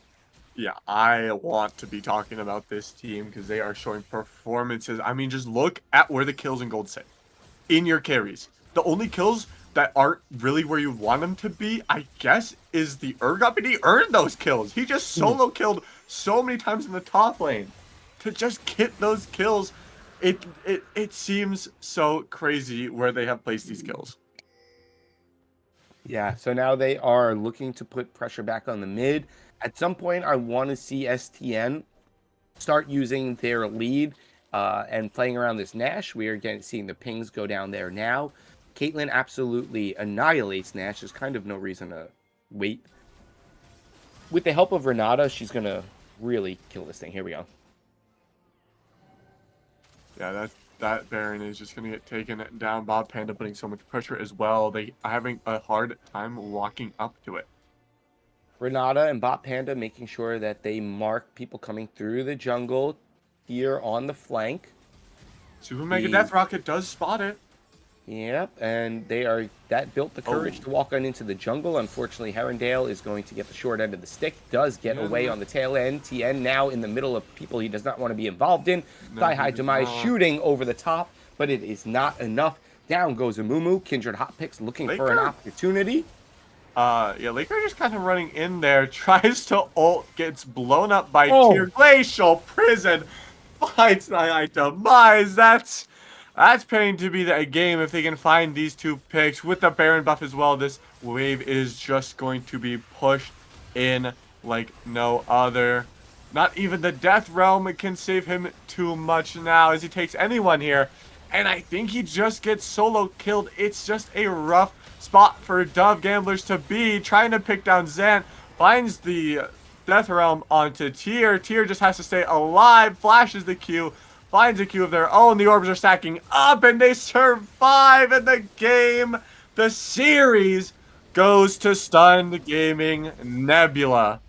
Yeah, I want to be talking about this team because they are showing performances. I mean, just look at where the kills in gold sit in your carries. The only kills that aren't really where you want them to be, I guess, is the Urgot, but he earned those kills. He just solo killed so many times in the top lane. To just get those kills, it seems so crazy where they have placed these kills. Yeah, so now they are looking to put pressure back on the mid. At some point, I want to see STN start using their lead and playing around this Nash. We are seeing the pings go down there now. Caitlyn absolutely annihilates Nash. There's kind of no reason to wait. With the help of Renata, she's going to really kill this thing. Here we go. Yeah, that Baron is just gonna get taken down. Bob Panda putting so much pressure as well. They are having a hard time walking up to it. Renata and Bot Panda making sure that they mark people coming through the jungle here on the flank. Super Mega Death Rocket does spot it. Yep, and that built the courage to walk on into the jungle. Unfortunately, Herondale is going to get the short end of the stick. Does get away on the tail end. TN now in the middle of people he does not want to be involved in. Thigh High Demise shooting over the top, but it is not enough. Down goes Amumu. Kindred Hot Picks looking for an opportunity. Yeah, Laker just kind of running in there, tries to ult, gets blown up by Tier Glacial Prison, finds the High Demise. That's paying to be a game if they can find these two picks. With the Baron buff as well, this wave is just going to be pushed in like no other. Not even the Death Realm can save him too much now as he takes anyone here. And I think he just gets solo killed. It's just a rough spot for DoV Gamblers to be. Trying to pick down Zant. Finds the Death Realm onto Tier. Tier just has to stay alive. Flashes the Q. Finds a Q of their own. The orbs are stacking up and they survive in the game. The series goes to Stunned Gaming Nebula.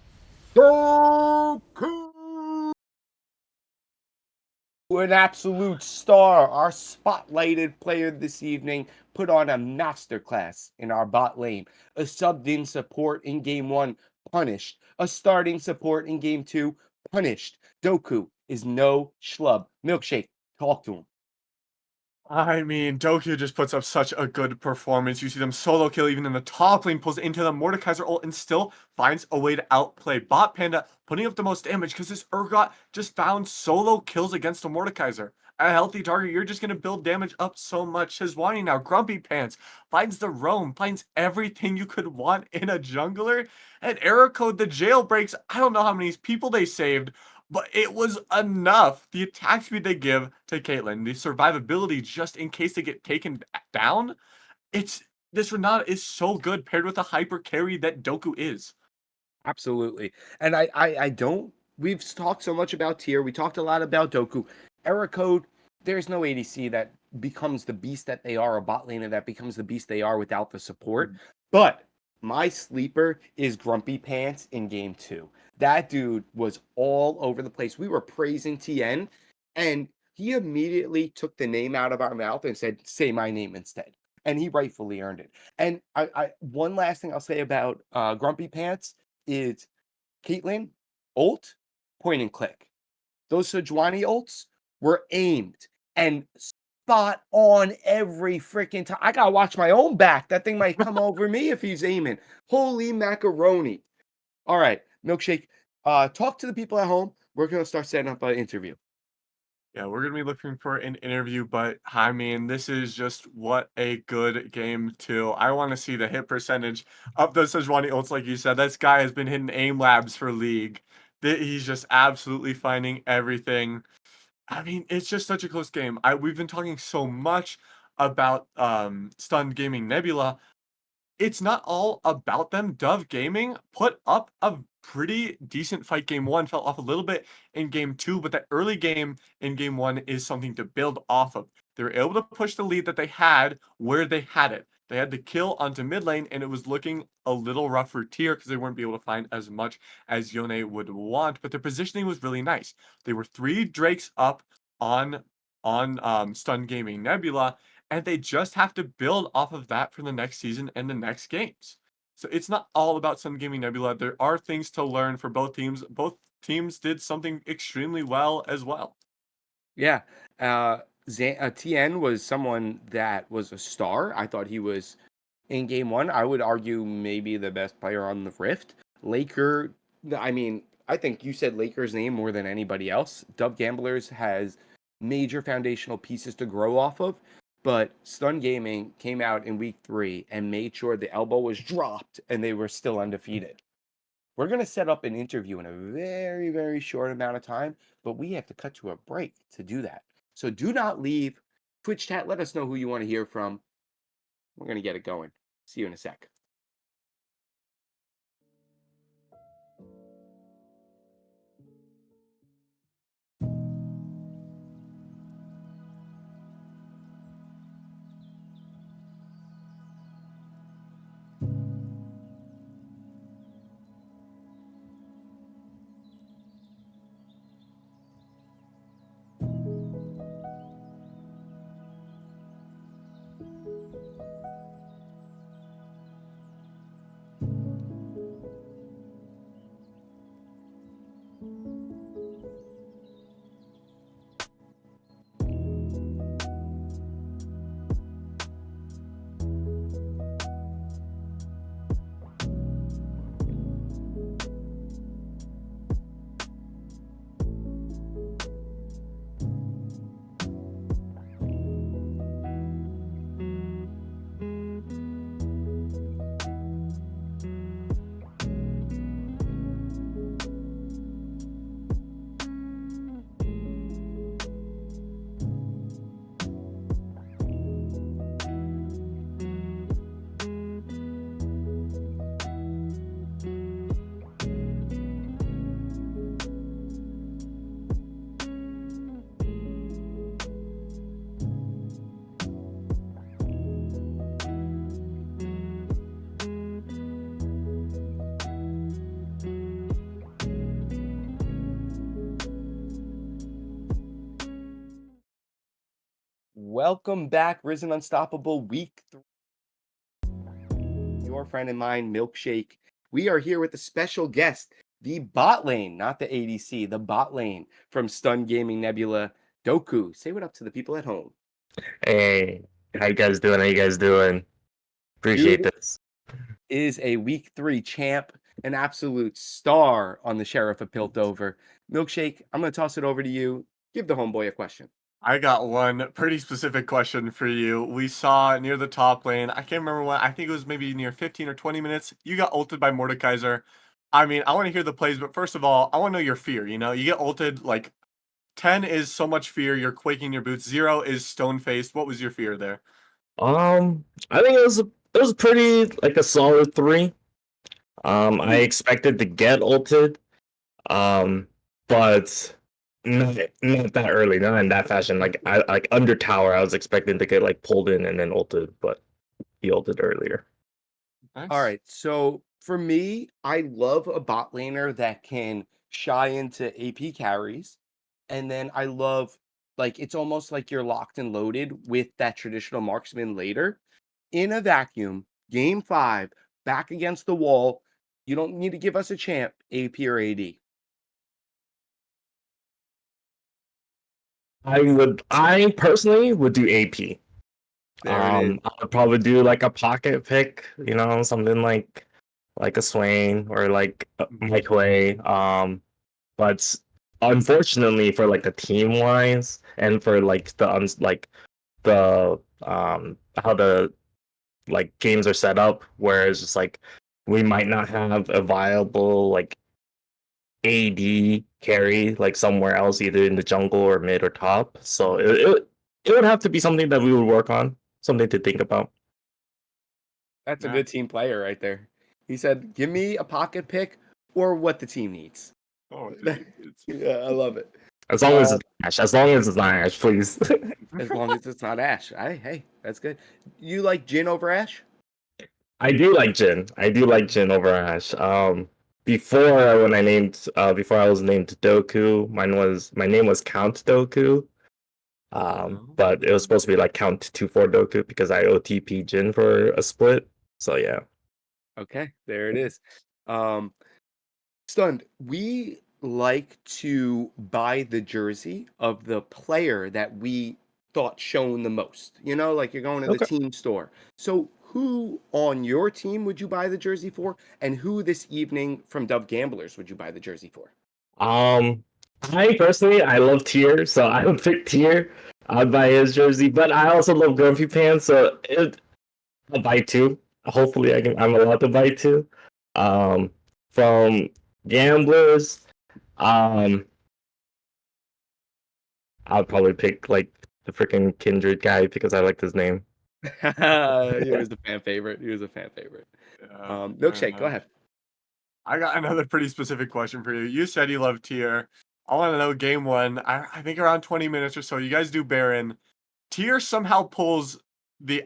An absolute star, our spotlighted player this evening, put on a masterclass in our bot lane. A subbed in support in game 1, punished. A starting support in game 2, punished. Doku is no schlub. Milkshake, talk to him. I mean, Doku just puts up such a good performance. You see them solo kill even in the top lane, pulls into the Mordekaiser ult, and still finds a way to outplay. Bot Panda putting up the most damage because this Urgot just found solo kills against the Mordekaiser. A healthy target, you're just going to build damage up so much. Shizwani now, Grumpy Pants, finds the roam, finds everything you could want in a jungler. And Error Code, the jailbreaks, I don't know how many people they saved, but it was enough. The attack speed they give to Caitlyn, the survivability just in case they get taken down, this Renata is so good paired with the hyper carry that Doku is. Absolutely. And I don't, we've talked so much about Tier. We talked a lot about Doku. Error Code, there's no ADC that becomes the beast that they are, a bot laner that becomes the beast they are without the support. But my sleeper is Grumpy Pants in game 2. That dude was all over the place. We were praising TN, and he immediately took the name out of our mouth and said, say my name instead. And he rightfully earned it. And one last thing I'll say about Grumpy Pants is Caitlyn, ult, point and click. Those Sejuani ults were aimed and spot on every freaking time. I gotta watch my own back. That thing might come over me if he's aiming. Holy macaroni. All right, Milkshake, talk to the people at home. We're gonna start setting up an interview. Yeah, we're gonna be looking for an interview, but I mean, this is just what a good game too. I want to see the hit percentage of those Sejuani ults, like you said. This guy has been hitting aim labs for League. He's just absolutely finding everything. I mean, it's just such a close game. We've been talking so much about Stunned Gaming Nebula. it's not all about them. Dove Gaming put up a pretty decent fight game one, fell off a little bit in game two, but that early game in game one is something to build off of. They were able to push the lead that they had where they had it. They had the kill onto mid lane, and it was looking a little rough for Tier because they weren't able to find as much as Yone would want, but their positioning was really nice. They were 3 Drakes up on Stun Gaming Nebula, and they just have to build off of that for the next season and the next games. So it's not all about Sun Gaming Nebula. There are things to learn for both teams. Both teams did something extremely well as well. Yeah. TN was someone that was a star. I thought he was in game one. I would argue maybe the best player on the Rift. Laker, I mean, I think you said Laker's name more than anybody else. Dub Gamblers has major foundational pieces to grow off of, but Stun Gaming came out in week 3 and made sure the elbow was dropped and they were still undefeated. We're going to set up an interview in a very, very short amount of time, but we have to cut to a break to do that. So do not leave. Twitch chat, let us know who you want to hear from. We're going to get it going. See you in a sec. Welcome back, Risen Unstoppable Week 3. Your friend and mine, Milkshake. We are here with a special guest, the bot lane, not the ADC, the bot lane from Stun Gaming Nebula, Doku. Say what up to the people at home. Hey, how you guys doing? How you guys doing? Appreciate Dude this. is a week 3 champ, an absolute star on the Sheriff of Piltover. Milkshake, I'm going to toss it over to you. Give the homeboy a question. I got one pretty specific question for you. We saw near the top lane, I can't remember what, I think it was maybe near 15 or 20 minutes. You got ulted by Mordekaiser. I mean, I want to hear the plays, but first of all, I want to know your fear. You know, you get ulted, like 10 is so much fear, you're quaking your boots. 0 is stone faced. What was your fear there? I think it was pretty like a solid 3. I expected to get ulted, but not that early, not in that fashion. I like under tower, I was expecting to get like pulled in and then ulted, but he ulted earlier. Nice. All right. So for me, I love a bot laner that can shy into AP carries. And then I love, like, it's almost like you're locked and loaded with that traditional marksman later. In a vacuum, game 5, back against the wall. You don't need to give us a champ, AP or AD. I personally would do AP. There it is. I would probably do like a pocket pick, you know, something like a Swain or like Mike Way. But unfortunately for like the team wise and for like the how the like games are set up, where it's just like we might not have a viable like AD carry like somewhere else, either in the jungle or mid or top. So it would have to be something that we would work on, something to think about. That's a Yeah. good team player right there. He said, "Give me a pocket pick or what the team needs." Oh, it's Yeah, I love it. As long as it's Ash. As long as it's not Ash, please. As long as it's not Ash. Hey, that's good. You like Jin over Ash? I do like Jin. I do like Jin over Ash. Before I was named Doku, my name was Count Doku. But it was supposed to be like Count 2-4 Doku because I OTP Jin for a split. So yeah. Okay, there it is. Um, Stunned. We like to buy the jersey of the player that we thought shown the most. You know, like you're going to the Okay. team store. So, who on your team would you buy the jersey for? And who this evening from Dove Gamblers would you buy the jersey for? I personally I love Tier, so I would pick Tier. I'd buy his jersey, but I also love Grumpy Pants, so I'll buy two. Hopefully, I'm allowed to buy two. From Gamblers, um, I'll probably pick like the freaking Kindred guy because I like his name. He was a fan favorite. He was a fan favorite. fair Milkshake, go enough. ahead. I got another pretty specific question for you. You said you love Tier. I want to know game one. I think around 20 minutes or so. You guys do Baron. Tier somehow pulls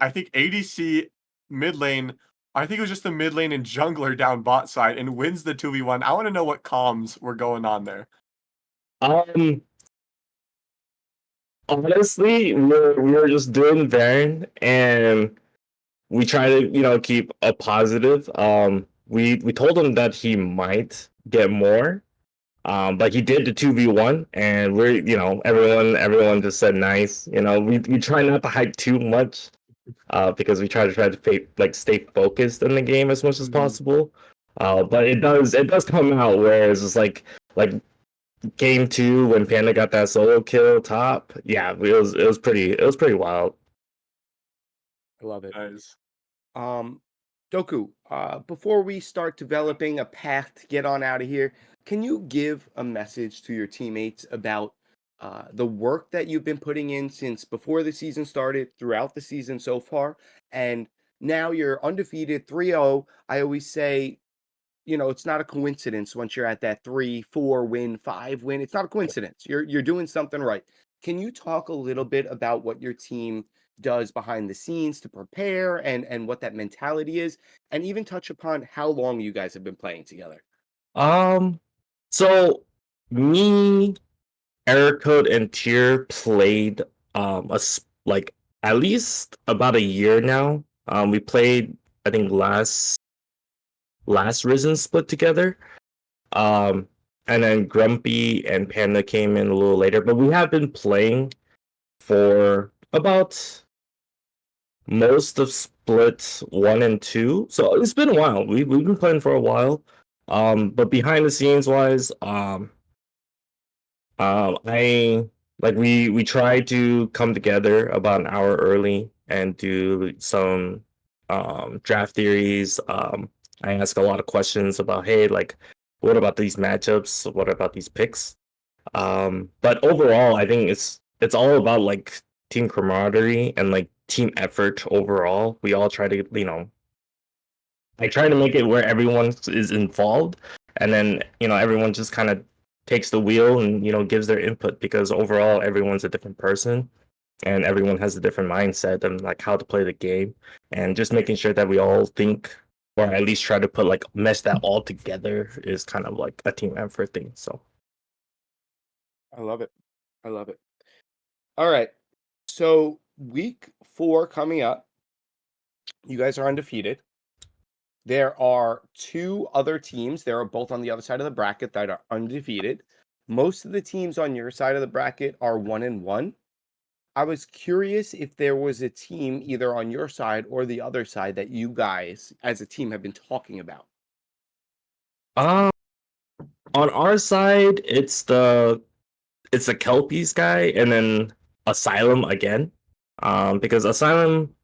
I think ADC mid lane. I think it was just the mid lane and jungler down bot side and wins the 2v1. I want to know what comms were going on there. Um, Honestly, we're just doing Baron and we try to keep a positive. We told him that he might get more. But he did the 2v1 and everyone just said nice. We try not to hype too much because we try to stay focused in the game as much as possible. But it does come out where it's just like game 2 when Panda got that solo kill top. Yeah, it was pretty wild. I love it. Nice. Um, Doku, before we start developing a path to get on out of here, can you give a message to your teammates about the work that you've been putting in since before the season started, throughout the season so far, and now you're undefeated 3-0. I always say, it's not a coincidence once you're at that 3-4 win, 5 win. It's not a coincidence. You're doing something right. Can you talk a little bit about what your team does behind the scenes to prepare and what that mentality is, and even touch upon how long you guys have been playing together? Um, so me, Error Code, and Tier played like at least about a year now. We played I think last Risen split together. Um, and then Grumpy and Panda came in a little later, but we have been playing for about most of split 1 and 2. So it's been a while. We've been playing for a while. But behind the scenes wise, I we try to come together about an hour early and do some draft theories. I ask a lot of questions about, hey, like, what about these matchups? What about these picks? But overall, I think it's all about like team camaraderie and like team effort overall. We all try to, I try to make it where everyone is involved, and then everyone just kind of takes the wheel and gives their input because overall everyone's a different person and everyone has a different mindset and like how to play the game, and just making sure that we all think or at least try to put like mesh that all together is kind of like a team effort thing. So I love it. I love it. All right. So week 4 coming up, you guys are undefeated. There are 2 other teams. They are both on the other side of the bracket that are undefeated. Most of the teams on your side of the bracket are 1-1. I was curious if there was a team either on your side or the other side that you guys as a team have been talking about. um on our side it's the Kelpies guy and then Asylum again. Because Asylum,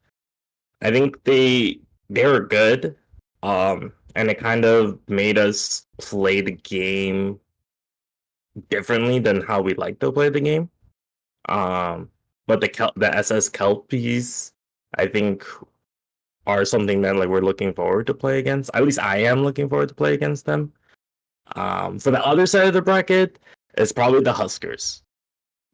I think they were good. And it kind of made us play the game differently than how we like to play the game. But the SS Kelpies, I think are something that like we're looking forward to play against. At least I am looking forward to play against them. For the other side of the bracket, it's probably the Huskers.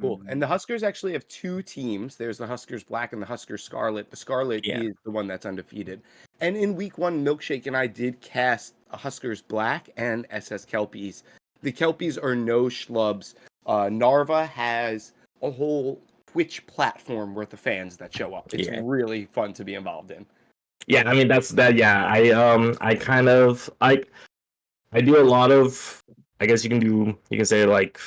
Cool. And the Huskers actually have two teams. There's the Huskers Black and the Huskers Scarlet. The Scarlet Yeah. is the one that's undefeated. And in week one, Milkshake and I did cast a Huskers Black and SS Kelpies. The Kelpies are no schlubs. Narva has a whole Twitch platform worth of fans that show up. It's Yeah. really fun to be involved in. Yeah, I mean that's that. Yeah, I kind of I do a lot of, I guess you can say like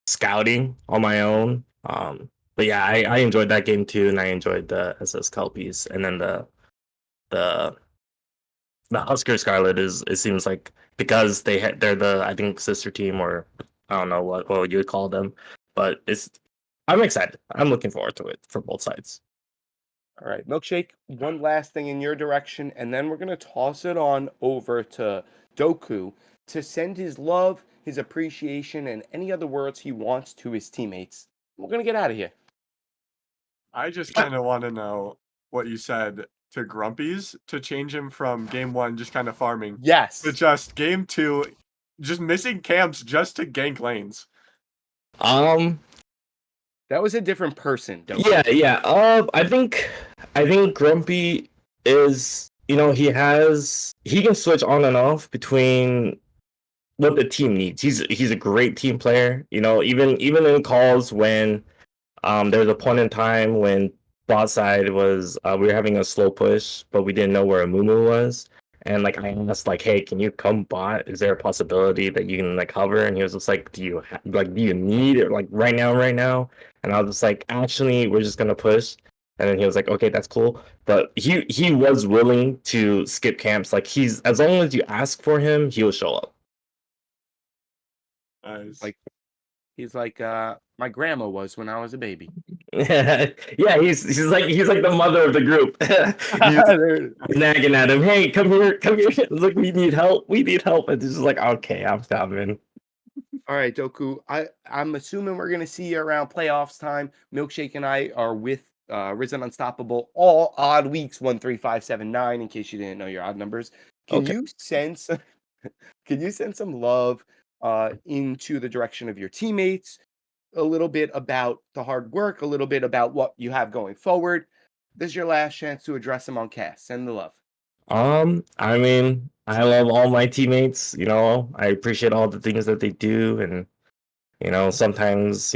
scouting on my own. But yeah, I enjoyed that game too, and I enjoyed the SS Kelpies, and then the the Husker Scarlet is, it seems like, because they're the, I think, sister team, or I don't know what you would call them, but I'm excited. I'm looking forward to it for both sides. All right, Milkshake, one last thing in your direction, and then we're going to toss it on over to Doku to send his love, his appreciation, and any other words he wants to his teammates. We're going to get out of here. I just kind of want to know what you said to Grumpy's to change him from game one, just kind of farming, Yes. to just game two, just missing camps just to gank lanes. That was a different person, Doku. Yeah. I think Grumpy is, he can switch on and off between what the team needs. He's a great team player. Even in calls when there's a point in time when bot side was, we were having a slow push, but we didn't know where Amumu was. And like I asked, like, hey, can you come bot? Is there a possibility that you can like hover? And he was just like, do you need it like right now? And I was just like, actually, we're just gonna push. And then he was like, okay, that's cool. But he was willing to skip camps. Like, as long as you ask for him, he will show up. Nice. Like, he's like my grandma was when I was a baby. Yeah, he's like the mother of the group. He's nagging at him. Hey, come here. Look, we need help. And it's just like, okay, I'm coming. All right, Doku. I'm assuming we're gonna see you around playoffs time. Milkshake and I are with Risen Unstoppable all odd weeks 1, 3, 5, 7, 9. In case you didn't know your odd numbers, can Okay. you sense? Can you send some love into the direction of your teammates? A little bit about the hard work, a little bit about what you have going forward. This is your last chance to address them on cast. Send the love. I mean, I love all my teammates. I appreciate all the things that they do, and sometimes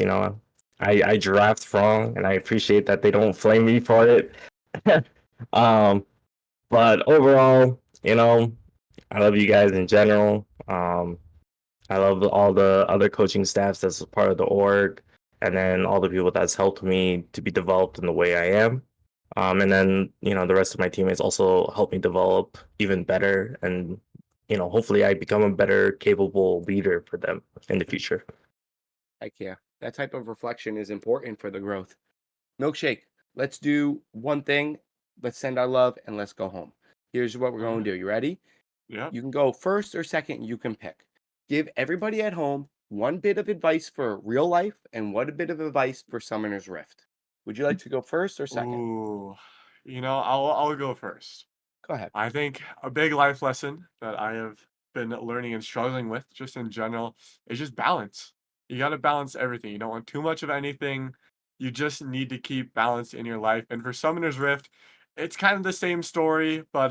I draft wrong, and I appreciate that they don't flame me for it. But overall, I love you guys in general. I love all the other coaching staffs that's a part of the org, and then all the people that's helped me to be developed in the way I am. And then, the rest of my teammates also help me develop even better. And, hopefully I become a better, capable leader for them in the future. Heck yeah. That type of reflection is important for the growth. Milkshake, let's do one thing. Let's send our love and let's go home. Here's what we're going to do. You ready? Yeah. You can go first or second. You can pick. Give everybody at home one bit of advice for real life and one bit of advice for Summoner's Rift. Would you like to go first or second? Ooh, I'll go first. Go ahead. I think a big life lesson that I have been learning and struggling with just in general is just balance. You got to balance everything. You don't want too much of anything. You just need to keep balance in your life. And for Summoner's Rift, it's kind of the same story, but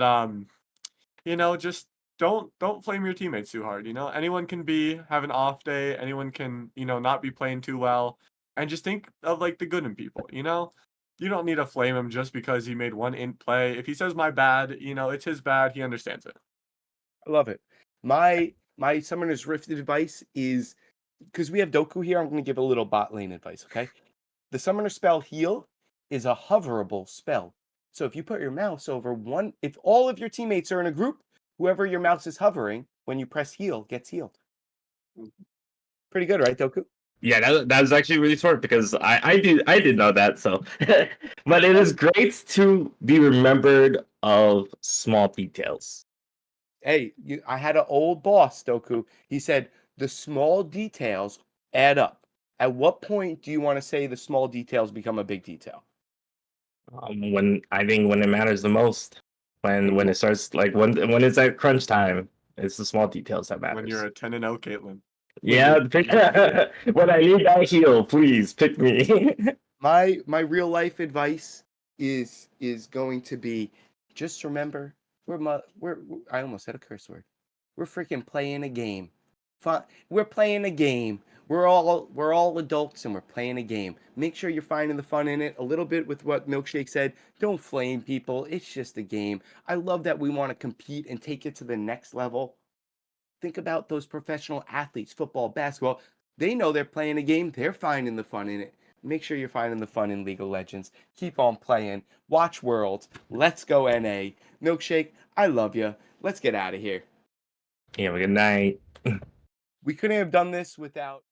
just don't flame your teammates too hard. Anyone can have an off day. Anyone can, not be playing too well. And just think of like the good in people, You don't need to flame him just because he made one int play. If he says my bad, it's his bad. He understands it. I love it. My Summoner's Rift advice is, because we have Doku here, I'm going to give a little bot lane advice, okay? The Summoner spell Heal is a hoverable spell. So if you put your mouse over if all of your teammates are in a group, whoever your mouse is hovering, when you press Heal, gets healed. Pretty good, right, Doku? Yeah, that's actually really smart, because I did know that. So, but it is great to be remembered of small details. Hey, I had an old boss, Doku. He said the small details add up. At what point do you want to say the small details become a big detail? When I think when it matters the most, when it starts like when it's at crunch time, it's the small details that When you're matters. a 10-0 Caitlyn. Yeah, when I need that heal, please pick me. My real life advice is going to be just remember we're I almost said a curse word. We're freaking playing a game. We're playing a game. We're all adults and we're playing a game. Make sure you're finding the fun in it. A little bit with what Milkshake said. Don't flame people. It's just a game. I love that we want to compete and take it to the next level. Think about those professional athletes, football, basketball. They know they're playing a game. They're finding the fun in it. Make sure you're finding the fun in League of Legends. Keep on playing. Watch Worlds. Let's go NA. Milkshake, I love you. Let's get out of here. Yeah, good night. We couldn't have done this without